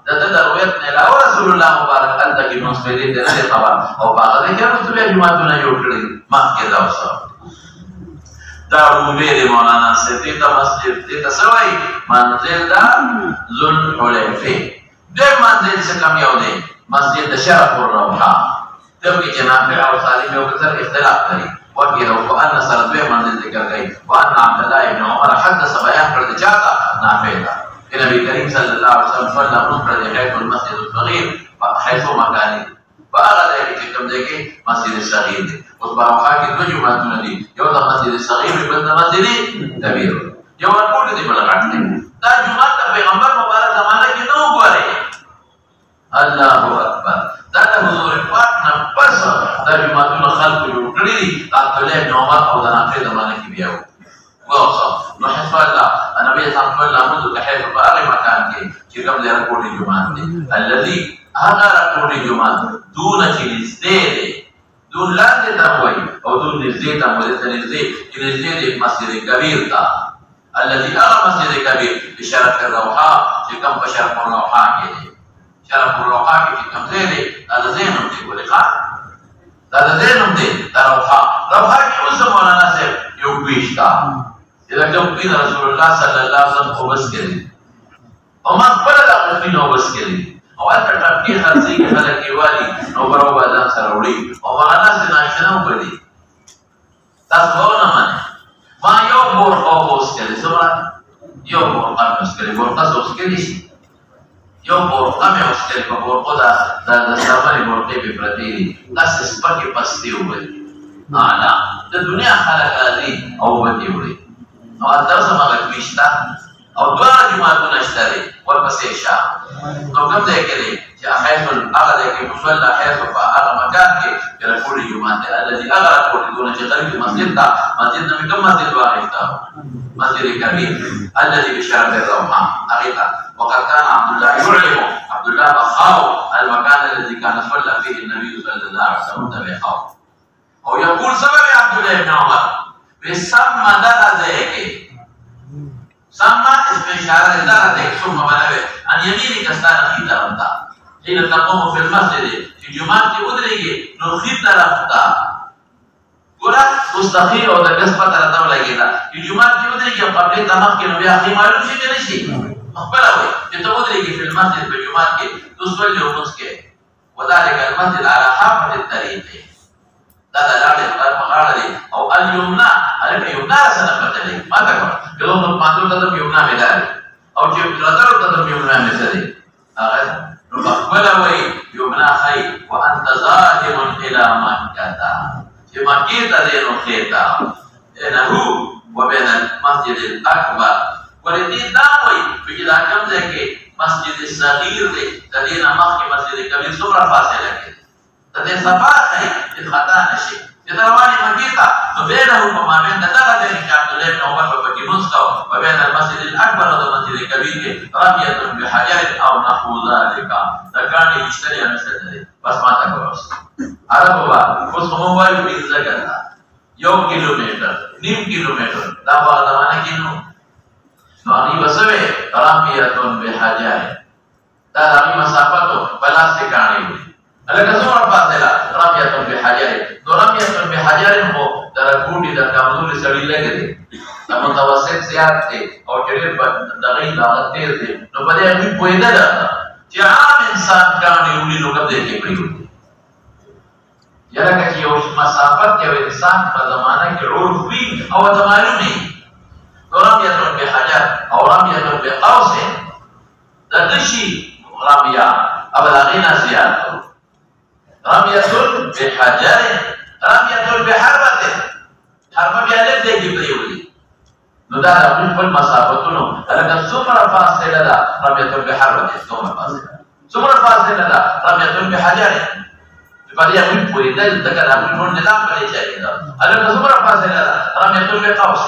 د روایت نه علاوه رسول الله مبارک الله کې نو سپېدې دې خبر او هغه کې رسول الله جمعاتونه جوړ کړی ما کې دا وسه دا عمومي مولانا سيدي دا مسجد دي تسوي منزل دا ذل حلیفه دې منزل څخه کم یو دی مسجد شرف الروحه دغه جناب او صالح یو څه اختلاف لري وکړو او ان سره دوی منزل ذکر کړي وان عبد الله ابن عمر حدث بیان کړی چاته نافع دا نبی کریم صلی الله علیه وسلم صلی الله علیه و المسجد الصغير حيث مكان فهذا ذلك كم ذلك مسجد الصغير اوس باوخا کې دوه جمعتونه دي you the Masjid الصغير bill the Masjid Kabir you ټول دي بلغات دي دا جمعه د پیغمبر مبارک زمانه کې نو غوړي الله اکبر دا د حضور پاک نه پس د جمعتونو خلق جوړ کړی دي عبد الله بن عمر او د نافع زمانه کې بیا وصل نو حفظ الله النبي صلى الله عليه وسلم كحيث بأغي مكان كي كم ذي ركوع الجمعة الذي هذا ركوع الجمعة دون جلسته دون لا تتموي أو دون نزيه تموي نزيه مسجد كبير تا الذي أغى مسجد كبير بشرف الروحاء في كم بشرف الروحاء كده شرف الروحاء في كم ذي هذا زينهم دي ولقاء هذا زينهم دي الروحاء روحاء كي وسم ولا نسب يوبيشتا إذا كم بين رسول الله صلى الله عليه وسلم وبس كذي وما قبل الأقربين وبس كذي أو أنت تبكي خلصي خلك يوالي نوبرو بعدان سروري وما الناس ناشنا وبدي تسمعون ما يوم بور أو بس كذي سمعنا يوم بور قرنس كذي بور قصوص كذي یو برقه مې وشکل په برقو د سرمنې برقې پې پرتې دي داسې سپکې پستې وبهي اعلی د دنیا خلک راځي او وبدې وړي نو هلته هماغه کلي شته او دواړه جوماتونه شته دی ورپسې شا نو کوم ځای کې دی چې هغه ځای کې مصلی حیث په هغه مکان کې چې راکوړي جومات دی الذي هغه راکوړي دونه چې قریب مسجد ته مسجد نه مې کوم مسجد واخیسته مسجد کبیر الذي بشرف الروحه هغې ته وقد كان عبد الله يعلم عبد الله بخاو المكان الذي كان صلى فيه النبي صلى الله عليه وسلم بخاو او يقول سبب عبد الله بن عمر بسم دغه ځای کې سما اسم اشاره دار ده ثم بنوي ان يمينك استان في طرفتا حين تقوم في المسجد في جمعه کې ودرېږي نو خي طرفتا ګوره مستقيم او د کس په طرف ته لګیدا چې جمعه کې ودرېږي په دې تمام کې نو بیا خي معلوم شي کنه شي خپل وي چې ته ودرېږي په المسجد په جمعه کې تصلي او مسکه وذلك المسجد على حافه الطريق دا لاړې پر مغاړه دي او اليمنى الکه یمنا سره پته دي ما تا کو یو نو پاندو ته یمنا مداري او چې راتلو ته یمنا مسدي هغه نو خپل وي یمنا خي وانت ظاهر الى مكه چې مکه ته دې نو خيتا انه وبين المسجد الاكبر ولدي دا وي چې دا کوم ځای کې مسجد صغیر دی د دې نه مخکې مسجد کبیر څومره فاصله کې د صفات نه چې خطا نشي چې رواني مکه ته نو بینه په مابین دغه د عبد الله بن عمر په کې مسکو او بین المسجد الاکبر او مسجد کبیر کې رميه بحجر او نحو ذلك دا کاني اشتري مسجد بس ما تا کوس عربو اوس کوم وایي په ځګه 1 کیلومتر نیم کیلومتر دا په زمانه کې نو هغه وسوي رميه بحجر دا هغه مسافت بلاس کې کاني الکه څومره فاصله رميه بحجر نو رميه بحجر هو در کوټي د کمزوري سړی لګي د متوسط زیات دي او ډېر دغه لاغت تیز دي نو په دې کې پوهیدل چې عام انسان کاني ولې نو کده کې پریو یاره چې یو مسافت یو انسان په زمانہ کې عرف وی او زمانه نه رميه بحجر او رميه بقوس د دشي رميه ابلغینا زیات رميه بحجر رميه بحربه حربه بیا له دې کې پریولي نو دا د خپل مسافتونو هغه څومره فاصله ده رميه بحربه څومره فاصله ده رميه بحجر په دې یو پوریدل دغه د خپل نظام په لري چې دا هغه څومره فاصله ده رميه بقوس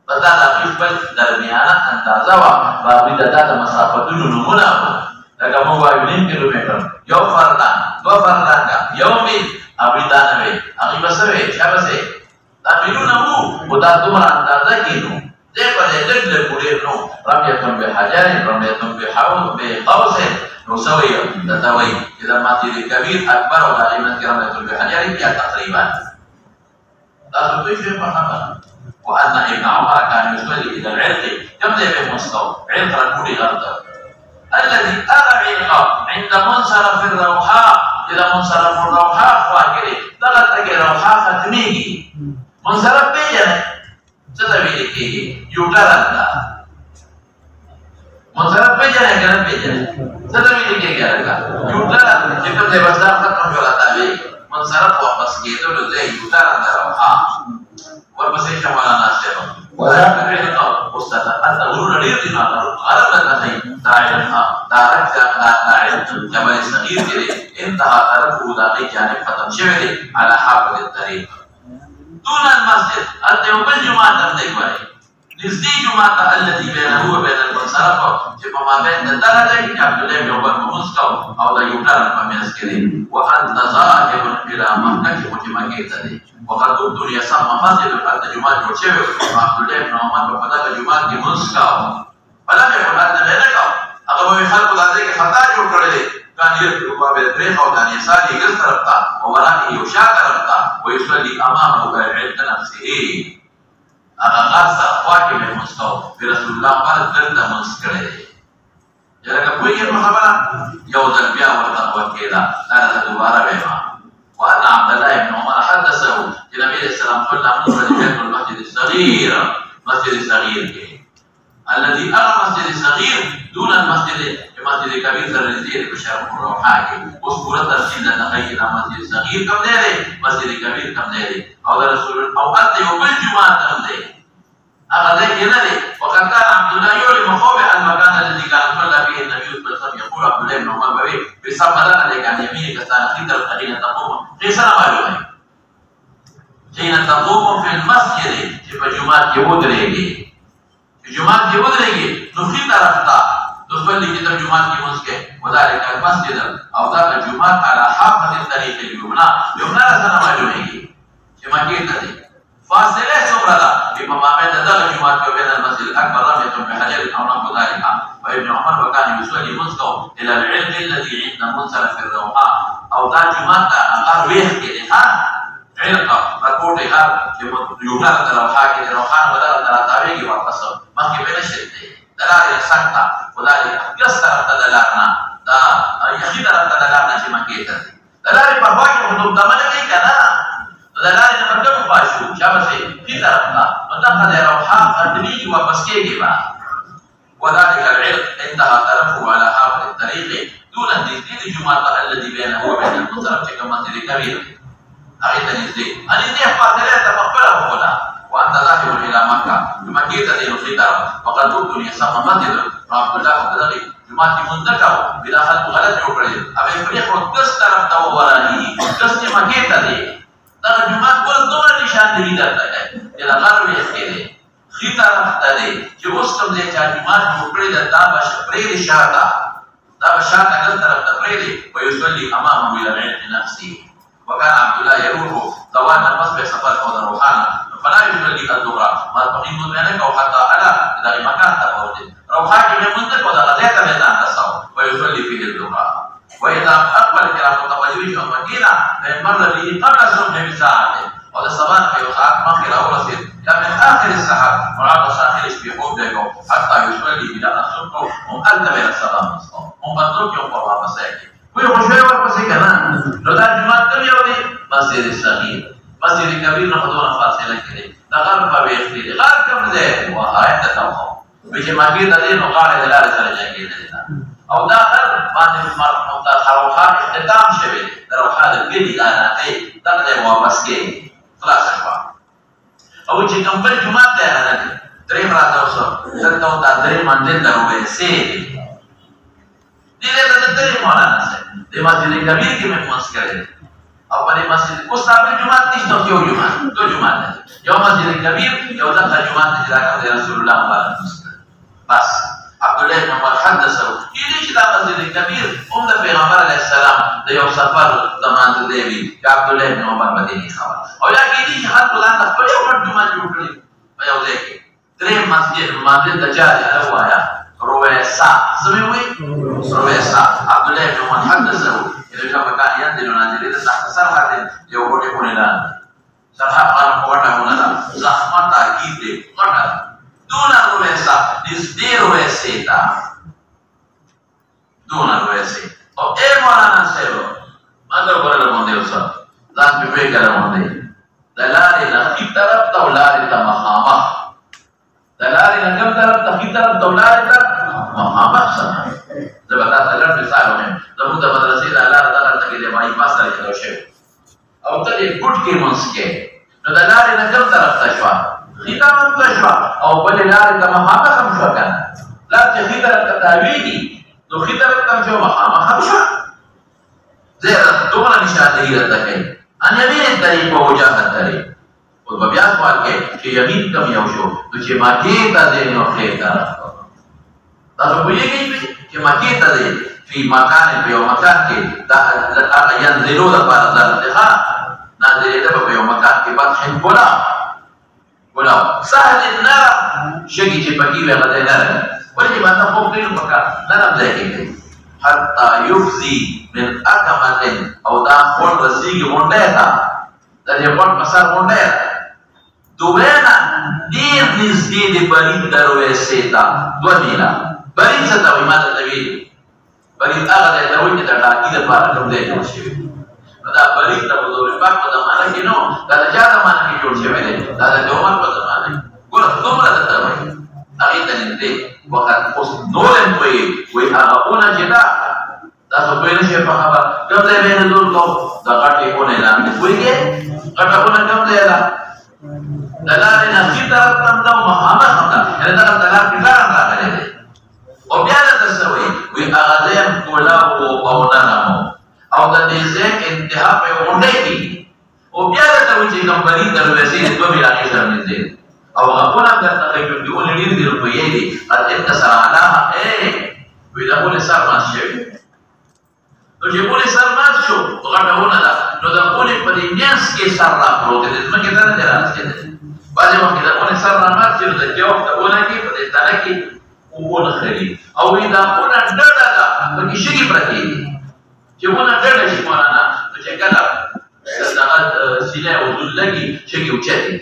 دا د خپل درمیانه اندازه وا باندې د مسافتونو نمونه لکه مو وایو 1 کیلومتر یو فردان دو فردان یو میل ابیدانوي هغه بسوي شابسه دا میلونه مو ودا دومره اندازه کینو دې په دې دغه پورې نو رميه بحجر رميه بقوس نو سوي دا وایي چې د مسجد کبیر اکبر او دائمه رميه بحجر یا تقریبا دا څه شي په خبره وان ابن عمر كان يصلي الى العرق كم ذهب مستوى عرق ركودي غرض الذي أرعق عند منصرف الروحاء إذا منصرف الروحاء فاكري دغتك الروحاء ختميجي منصرف بيجنة ستبيلي كيجي يوغرد منصرف بيجنة كلام بيجنة ستبيلي كيجي يوغرد جكم زي بسار ختم جولتا بي منصرف واپس كيدو لزي يوغرد الروحاء ورپسې شمالانا شیخ وذاك استاد انت غرور ډیر دي ما غلط نه کوي دارک جبل صغیر کې انتها طرفه دغه جانب ختم شوی دی على حافظ الطريق دون المسجد التوبه الجمعه تنځي وای نزدې جمعه التي بينه وبين المنصرف چې په مابین د درجه کې عبد الله بن عمر مسکو او د یو ډول په میاس کې دی وانت ظاهر الى مکه متمکه دی وقد الدنيا سما مسجد الارض جمعه جوړ شوی عبد الله بن عمر په دغه جمعه کې مسکو فلا مې په هغه نه لګاو هغه به خلکو داسې کې خطا جوړ کړل كان يركب بالطريق او كان يسالي غير طرفتا وورائه يشاء طرفتا ويصلي امامه بعلم نفسه هغه غرض واکه مې مستو رسول الله باندې درته مسکړې یره کومه خبره یو ځل بیا ورته وکیلا دا دوباره وېما وأن عبد الله بن عمر حدثه النبي صلى الله عليه وسلم قال المسجد الصغير مسجد الصغير الذي أرى مسجد صغير دون المسجد كبير ترنزير بشرف الروحاكي وسكورة ترسيل تخيل مسجد صغير كم ديري مسجد كبير كم ديري أو رسول أو أرض يوم الجمعة كم ديري أخذ كنده وقد كان عبد الله يولي مخوبع المكان الذي كان صلى فيه النبي صلى الله عليه وسلم يقول عبد الله بن عمر بوي بسبب لنا لك عن يمينك سانخيط القليل تقوم قيسنا معلومة حين تقوم في المسجد في جمعة يهود ريجي في جمعة يهود ريجي نخيط رفتا تصلي كتاب جمعة يمسك وذلك المسجد أو ذاك الجمعة على حافة الطريق اليمنى يمنى لسنا معلومة كما كيتا دي فاصله سمرا بما بين ذاك الجمعة وبين المسجد الأكبر رمية بحجر أو نحو ذلك وابن عمر وكان يصلي مسكو إلى العلم الذي عند منصرف الروحاء أو ذاك جمعة أرويح كده علقة ركوت هار يوغلا الروحاء كده روحان ولا تراتاوي وقصم ما كبير شيء دلال سانتا وذلك يسر تدلارنا دا يخيد تدلارنا شيء ما كيتا دلال بحواج وحدود دمنا كنا دلال نمرد مباشر شابه سي في طرفنا وتاخذ روحان قدمي وبسكي با وذلك العلق انتهى طرفه على حافظ الطريق دون تسديد الجمعة الذي بينه وبين المنصرف كما مسجد كبير أيضا يزيد أن يزيد فاتلة مقبلة هنا وأنت ذاهب إلى مكة بمكية دين الخطر وقد كنت يسمى مسجد عبد الله بن جمعة منذكر بلا خلق غلط يقرأ أبي فريق وكسر التووراني كسر مكية دين ترى جمعة كل دون نشان دي درتا ہے یہ غرب ہے خطا رفتا دے کہ اس کم دے چا جمعة مقرد دا بشپرید شاہتا دا بشاہتا قلت رفتا پرید ويصلي أمامه إلى العلم نفسه وكان عبد الله يروح طوال المسبح سفر أو روحانا فلا يصلي الظهر ما تقيم بينك أو حتى على إذا مكان تفوت روحاك من منطق وذا غزيت بيتان تصور ويصلي فيه الظهر وإذا أقبل كلام متوجه المدينة مر به قبل الصبح بساعة وهذا صباح في ساعات مخير أو رصيد كان من آخر السحر مراد ساخر يسبحون بيكم حتى يصلي إلى الصبح ومؤلم إلى الصلاة والصلاة ومبطلق يوم قرآن مساكين ويخشوا ورقصي كمان لو ده جماعة كم يودي مسجد الصغير مسجد الكبير نحضرنا فاصلة كده نغرب بيختي غير كم زين وهاي تتوقع بجماعة كده دين وقاعد دلالة سرجان كده أو داخل بعد مرحلة الروحان اختتام شبه الروحان الجديد أنا أي تقدر وابسكي خلاص أشوار أو يجي كم بالجماعة ده أنا تري مرات أوصل ترتاو تدري منزل دروبه سيد دي ده تدري مولانا سيد دي مسجد الكبير كم مسكرة أو بني مسجد كوستابل جماعة نيشتو كيو جماعة تو جماعة يوم مسجد الكبير يوم ذاك الجماعة تجراكم رسول الله عليه وسلم بس عبد الله بن عمر حدثه يجي كده مسجد الكبير ده پیغمبر علیہ السلام ده یو سفر زمان دی عبد الله بن عمر مدینه خبر او یا کیږي چې هر بلان خپل یو جمعه جوړ کړی په یو ځای کې درې مسجد د چا دی وایا رويسا سموي رويسا عبد الله بن عمر حدثه اذا كان مكان ينزل نازل تحت سرحه يوم يكون الان سرحه قال قوته هنا زحمه تاكيد قرن دون رويسا نزدي رويسيتا دون رويسي او اي مولانا سيرو ماذا قال المندي وصل ذات بيبي قال المندي دلالي نخي طرف تولاري تمخامه دلالي نكم طرف تخي طرف تولاري مخامه سمع زبتا دلال مثال ہے زبتا مدرسے دلال دلال تک دے مائی پاس ہے تو شے او ته ګټ کې مونږ کې نو دلالي نکم طرف تشوا خطاب تشوا او بل لار ته مخامه هم شو کنه لا چې خطاب تداویږي نو خطاب تم جو مخامه هم شو زه دومره نشاته یې راته کوي ان یمین طریق او وجهه طریق او بیا سوال کې چې یمین کم یو شو نو چې ماکي ته دې نو خیر طرف تاسو ویږي چې ماکي ته دې په مکان په یو مکان کې دا ينزلوا لپاره ځه نازل ته په یو مکان کې بعد حين ولا سهل النار شګي چې پکې وغه ده نه ولې ما ته خو دې پکا نرم ځای کې حتى يفزي من أكمل أو دا خون رسيجي مونده دا دې خون مسار مونده دوینا دیر نزدې د برید دروي سیتا دو میلا برید څه ته ما ته وی برید هغه د دوی ته ټاکی د پاره کوم دی جوړ شوی دا برید د حضور پاک په زمانه کې نو دا د چا زمانه کې جوړ شوی دی دا د عمر په زمانه کې ګور څومره ته وایي هغه ته دي وقت نولن ويأغاقونا جدا تاسو کوئی نشي په خبر کوم ځای باندې دور کو د غټي اونې لاندې کویږي غټه اونې کوم ځای ده دلاره نه کیته تم د محمد خدا هله دا دلاره کیته راغلي دي او بیا د تسوي وی اغازم کولا او نامو او د دې ځای انتها په اونې دي او بیا د توجي کمپنی دروازې دوه میراثي سره دي او هغه د تخیل دی اونې دي په یې دي ان سره علامه وی دا ولې سر ماشي نو چې بولې سر مات شو غټهونه ده نو د بولې په دې میانس کې سر را پروت دی ځمکې ته نه دی راځېدلی بعضې وخت کې د بولې سر را مات شي نو د دې وخت د بونه کې په دې تنه کې اوبه نښلي او وایي دا بونه ډډه ده پکې شګې پرتې دي چې بونه ډډه شي مولانا نو چې کله دغه سینه او دود لګي شګې اوچتې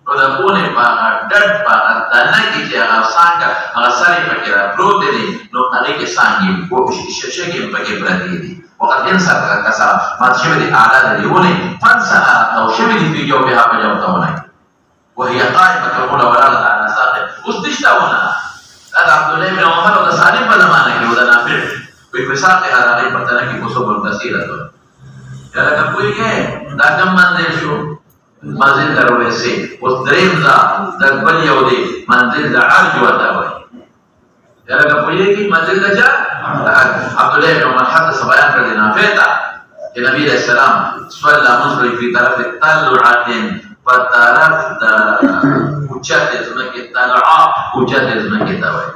نو د بونې په هغه ډډ په هغه تنه کې چې هغه څانګه هغه سر یې پکې را پروت دی نو هغې کې څانګې شګې پکې پرتې دي وقد انسى كسر ما تشبه الاعداد اليوني فانسى او شبه في جوفها فجوتهنا وهي قائمه كالأولى ولا على ساقه واستشتاونا هذا عبد الله بن عمر وسالم بزمانه وذا نافع بفساق هذا غير فتنك كسب كثيره يا لك کوئی ہے دا کم منزل شو منزل دروي سي وستريم دا دبل يودي منزل دا عرج ودا وي يا لك کوئی کی منزل دا جا عبد الله بن عمر حدث بيان کړی نافع ته چې نبی عليه السلام صلى مسلم في طرف الطلعه فطرف د اوچت زمکه طلعه اوچت زمکه دا وای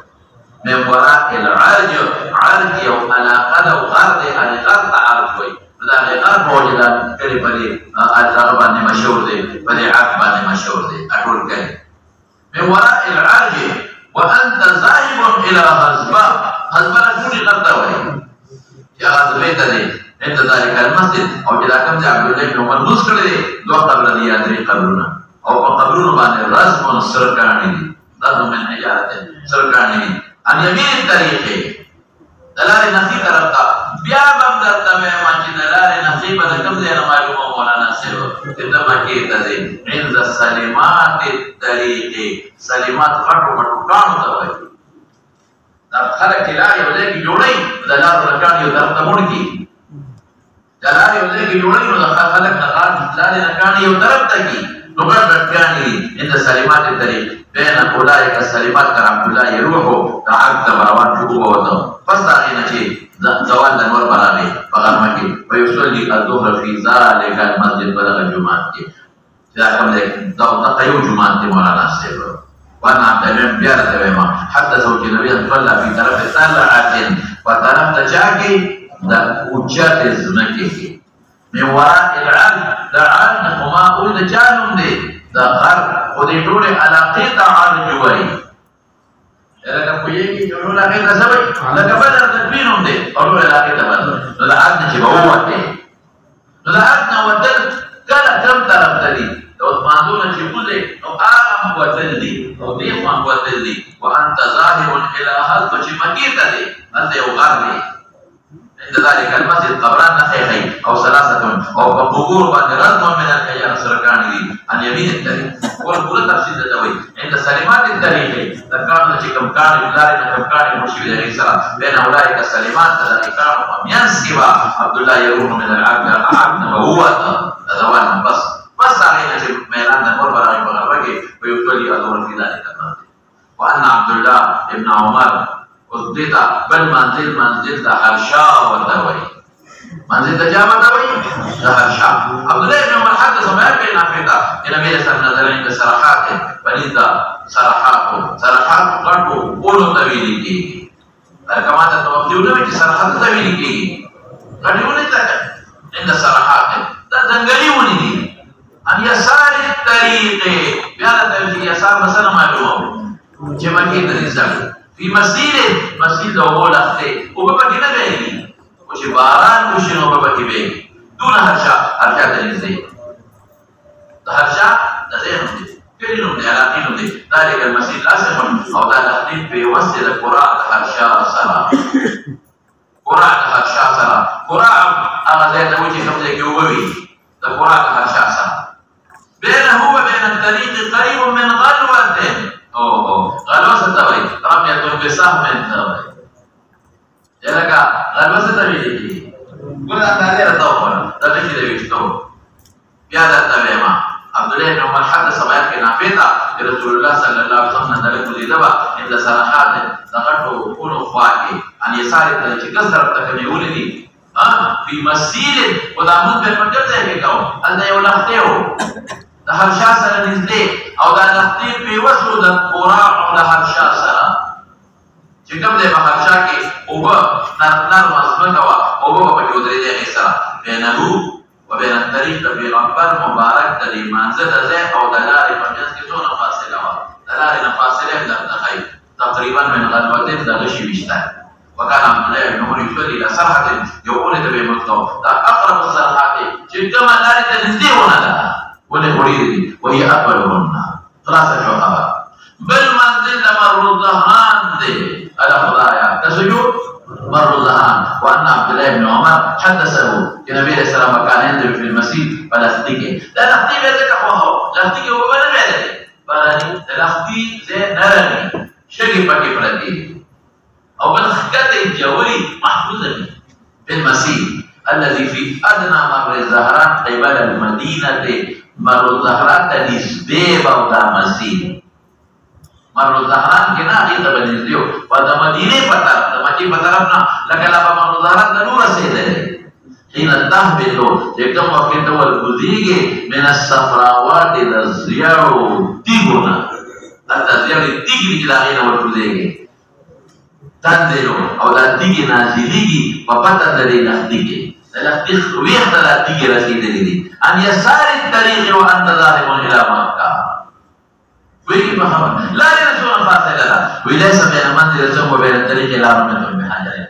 من وراء العرج عرج یو علاقه او غرد ان غرد عرج وای دا غرد موجوده کړي په دې اجازه باندې مشهور دی په دې عرب باندې مشهور دی اټول کړي من وراء العرج وانت ذاهب الى حزبه حزبه ټول غرد وای یا غزبه ته دی عند ذلك المسجد او جدا کوم چې عبد الله بن عمر موږ کړی دوه قبر دي یا درې قبرونه او په قبرونو باندې رسم سرکانی دي دا من حجارت سرکانی دي ان يمين الطريق دلال نصیب طرف ته بیا بم درته ما چې دلال نصیب د کوم ځای معلومه مولانا سیو دته ما کې ته دي عند السلمات الطريق سلمات غټو غټو کانو ته وایي دا خلک لا یو ځای کې جوړي دلال رکان یو طرف ته مړ کی دلال یو ځای کې جوړي نو خلک نغان دلال رکان یو طرف ته کی نو ګټ رکانی عند سلمات الطريق بين اولئك السلمات كرم الله يروحوا تعقد روان شو وته فاستغينا شيء زوال النور برابي فغرمكي ويصلي الظهر في ذلك المسجد بلغ الجمعه اذا كم ذلك تقيو جمعه مولانا سيف وانا عبد الله بيارة بما حتى زوج النبي صلى في طرف طلعة وطرف تشاكي دا وجات الزمكي من وراء العلم دا علم وما أولد جانم دي دا غرب ودي طول علاقه ته عرج وای لکه کویږي چې ټول علاقه ته سوي لکه بدر تکبیرهم دي ټول علاقه ته بدر نو دا عاد چې ووته نو دا عاد نو ودل کله کوم طرف ته دي او مانونه چې بوله نو عام ودل دي او دې ما ودل دي وانت ظاهر الى حد چې مکی ته دي انت یو غربي عند ذلك المسجد قبران نخيخي او ثلاثه او قبور بعد رد من الحجار سركاني دي عن يمين الطريق والقول تفسير دوي عند سلمات الطريق تكانو چې کم کار بلار کم کار مشوي عليه السلام بين اولئك السلمات تذكروا ينسبا عبد الله يروح من العبد وهو ذوان بس علينا چې ميلان نور برابر بغربكي ويصلي الظهر في ذلك المسجد وان عبد الله ابن عمر ودیتا بل منزل دا حرشا ودوي منزل دا جامع دوي دا حرشا عبد الله بن عمر حدث ما بين افريقا الى ميل سر نظر عند صراحات بليدا صراحات غټو بولو تویل کی کما ته توجه نو چې صراحات تویل کی غټونه ته عند صراحات دا ځنګلي ونی دي ان يسار الطريق بیا د يسار مثلا معلومه چې مکه د ځای في مسجد اول اخته وببقي نبيني وش باران وشنو وببقي بيني دون هرشا تنزي هرشا تزينهم دي كلهم دي علاقينهم دي ذلك المسجد لازم او ذا الاخدين في وسط القراء هرشا صلاة قراء هرشا صلاة قراء اما زي توجي خمسة كيوبوي قراء هرشا صلاة بينه وبين الطريق قريب من غلوة غلوة ستوي رمية بسهم توي جلك غلبة ستوي لكي قل أن هذه الطوفة تبكي لبيشتو بهذا التبعيما عبد الله بن عمر حدث ما يكفي نافذة لرسول الله صلى الله عليه وسلم ذلك مزيدبا عند سنحات ذكرته كون أخواتي عن يسار التلك كسر تكميولني في مسيل ودامون بمجر ذلك أن يولختيه ده هرشا سره نزدې او دا نختي په وسو د قراع د هرشا سره چې کوم دی په هرشا کې او نر مسمکه وا او په جوړې دی سره بینه وبین الطريق د پیغمبر مبارک د منځ د ځای او د لارې په منځ کې څونه فاصله وا د لارې نه فاصله د تخی تقریبا من غلبتين د غشي وشته وكان عبد الله بن عمر يصلي الى سرحه يقول ده بمكتوب ده اقرب السرحات چې کوم لارې ته نزدې ونه ولي وهي أقبلهن خلاصة شوخبا بل منزل مر الظهران دي على خضايا تسجد مر الظهران وأن عبد الله بن عمر حدثه النبي عليه السلام كان ينزل في المسجد فلاختيك لا نختي بيتك أخوه لاختيك هو بلا بيتك بلا لاختي زي نرمي شكي بكي فلتي أو بالخكات الجوي محفوظة في المسجد الذي في أدنى مر الظهران قبل المدينة مر الظهران تنسبه بودا مسجد مر الظهران كنا kita bernizio pada Madinah patar temaki patarapna lakalapa mar الظهران تنور سيده حين تهبل يكم وقت والبذيج من الصفراوات الزيار تيغنا الزيار تيغي الى غير والبذيج تنزل او لا تيجي نازليجي وبطل الذي نخديجي الاختيخ ويختلى تيجي رسيدي عن يسار الطريق وانت ذاهب الى مكه ويجي محمد لا يرسون فاصله وليس بين منزل وبين الطريق الى رمته بحاجه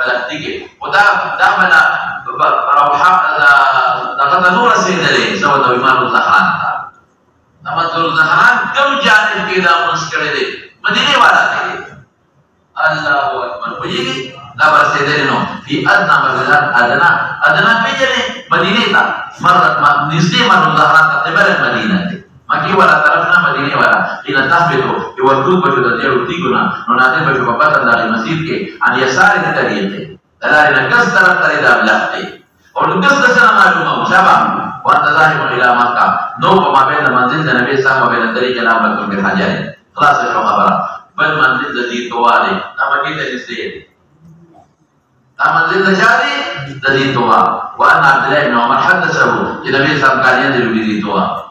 فلختيجي وده بلا روحا لقد نور سيدلي سوى دويمان الزهران نمت الزهران كم جانب كده منسكر دي مدينة والا دي الله أكبر ويجي لا برسيدلي نو في أدنى مجلات أدنى بيجري مدينة تا مرة نزدي مر الزهران تتبر المدينة دي مكي ولا طرفنا مدينة ولا إن تهبطوا يوردوك بشو تديروا تيقنا ننادل بشو بابتا داغي مسير کے عن يسار الطريق دلالنا كس طرف طريق بلغتي اور كس دسنا معلومة مشابه وانت ذاهب إلى مكة نو ما بين منزل النبي صلى الله عليه وسلم وبين الطريق إلى مكة بالحجر خلاص شو خبره بل منزل ذي طوالي نما كده نسيت منزل ذي ذي طوال وأن عبد الله بن عمر حدثه النبي صلى الله عليه وسلم كان ينزل بذي طوال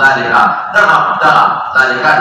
ذلك ذلك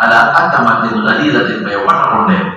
على أكمل غليظة بيوحرونه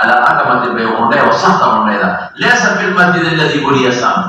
على اكمل بيونه وصحت منيدا ليس في المسجد الذي بني سام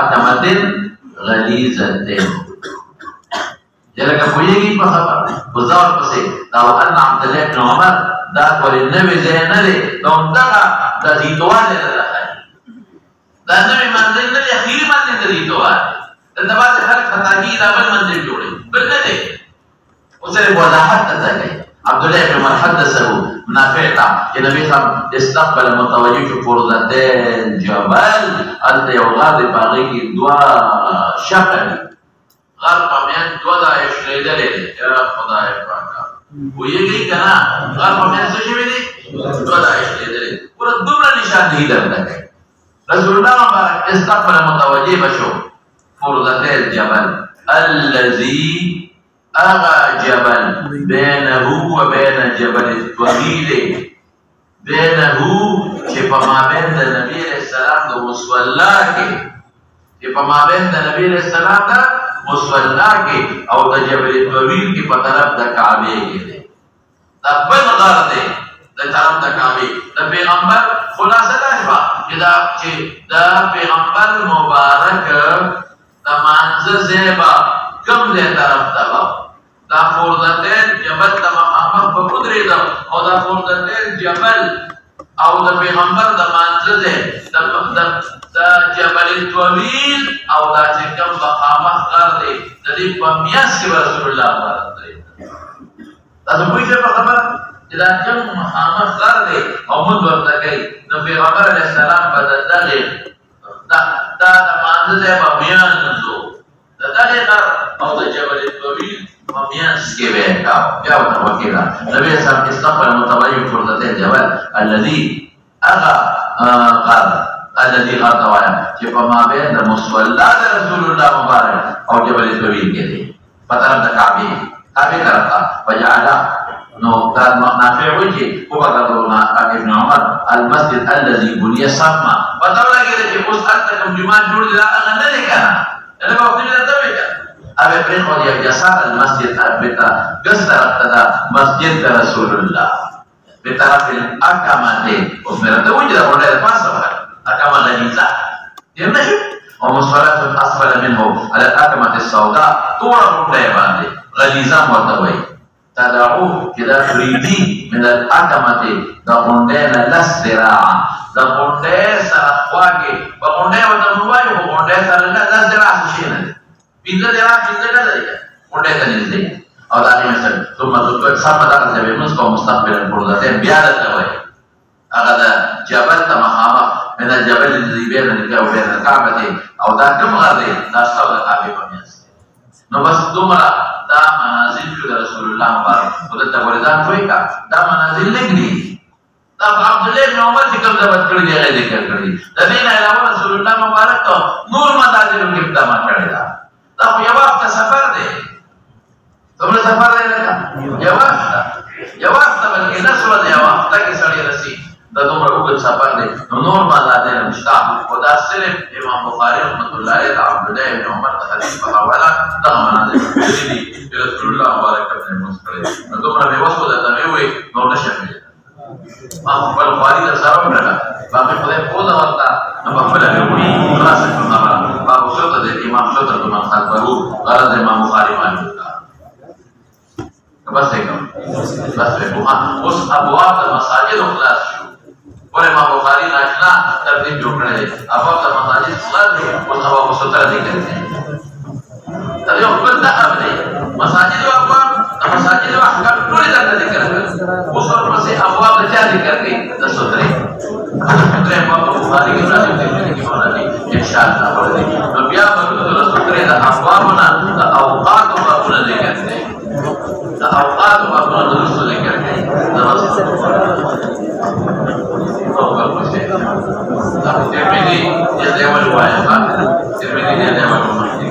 اكمل غليظه جلك فويجي بخبر وزار بسي لو أن عبد الله بن عمر ذاك وللنبي زي نري لو انتقى ذا زيتوان للخير ذا النبي منزل نبي أخير منزل زيتوان التبات خلق خطاقي إلى بل منزل جوري بالنبي وسيب وضاحت تتاكي عبد الله بن عمر حدثه منافعتا النبي صلى الله عليه وسلم استقبل متوجه فرضتين جبل أنت يوغاد باغيكي دوا شقل غرق من دودا يشريدلي يا خدای پاکا ویږي کنه غر په مېز څه شوی دی دوه دایښت دی ور دومره نشاندهی درته رسول الله مبارک استقبل متوجه بشو فرضته الجبل الذي اغا جبل بينه وبين جبل الطويل بينه چې په مابین د نبی علیہ السلام د مصلا کې چې په مابین د نبی علیہ السلام د مصلا کې او د جبل الطويل کې په طرف د کعبه کې دی دا بل غار دی د طرف د کعبه د پیغمبر خلاصه دا چې دا پیغمبر مبارک د مانزه زیبا کم ځای طرف ته دا فردتین جبل ته مخامخ په ودرېدم او دا فردتین جبل او د پیغمبر د مانزه ځای د جبل طویل او دا چې کوم مخامخ غر دی د دې په میاس کې رسول الله مبارک دی تاسو پوهیږئ په خبره چې دا کوم مخامخ غر دی او موږ ورته کوي د پیغمبر علیه السلام په دغه دا د مانزه ځای په میانځو د دغه غر او د جبل طویل په میانځ کې وکاو بیا ورته وکړه نبی صاحب استقبل متوجه فرضته الجبل الذي اغا غر الذي غر توایا چې په مابین د مصلا د رسول الله مبارک او جبل طویل کې دی په طرف د کعبه طرف وجعل نو قال نافع وجه هو قالوا ابن عمر المسجد الذي بني سما فطلع كده چې اوس التكم جماعت جوړ دي هغه نه دی کنه انا په دې ته وی کنه ابي بن خو دې جسار المسجد ابتا قصر ابتدا مسجد رسول الله بطرف الاقامه اوس مرته وجه ولا پاسه اقامه لنيزا يمشي ومصلاه اسفل منه على الاقامه السوداء طول ربع باندې غليظه مرتوي تدعو كده فريدي من الأقمة دا قندين لس ذراعا دا قندين سرخواكي فقندين وتنواي وقندين سرخواكي لس ذراع سشينا بيزا ذراع بيزا كده قندين تنزدي او داني مثل ثم تذكر سامة داخل سبي منسكو مستقبل الفرضتين بيادة تواي اغدا جبل تمخامة من الجبل الذي بين الكعبة وبين الكعبة او دا كم غردي دا استوى الكعبة بميز نو بس دومرا دا منازل شو رسول الله مبارک ودته ورزان کوي کا دا منازل لګني دا عبد الله بن عمر ذکر دا کړی دی ذکر کړی د دې نه علاوه رسول الله مبارک نور منازل کې اقدامات کړی دا خو یو وخت سفر دی څومره سفر دی یو وخت بلکې نسو دی یو وخت کې سړی رسی دا دومره وګت سفر دی نور منازل مشتا او دا صرف امام بخاری رحمۃ اللہ علیہ عبد الله بن عمر د حدیث په حواله دا منازل دي رسول الله مبارک ته مسکړي نو دومره به وسو ده ته وي نو نشه ما خپل بخاری در سره وکړه باندې په دې په دا ورته نو په خپل وی خلاص کړم بابو شوته د امام شوته د من خلفو غرض امام بخاری باندې بس کوم بس په اوس ابواب د مساجد خلاص شو اور امام بخاری ناشنا ترتیب جوړ کړی ابواب د مساجد خلاص دي او ابواب ستر دي کړی دا یو بل ځای دی مساجد او ابواب د مساجد او احکام ټول درته ذکر کړل اوس ورپسې ابواب د چا ذکر کړي د سترې سترې په بخاری کې راځي چې ورته ان شاء الله ورته نو بیا په سترې د ابوابنا د اوقات او بابونه ذکر کړي د اوقات او بابونه د رسول ذکر کړي دا ترمذي يدعو الواجبات ترمذي يدعو المحتمل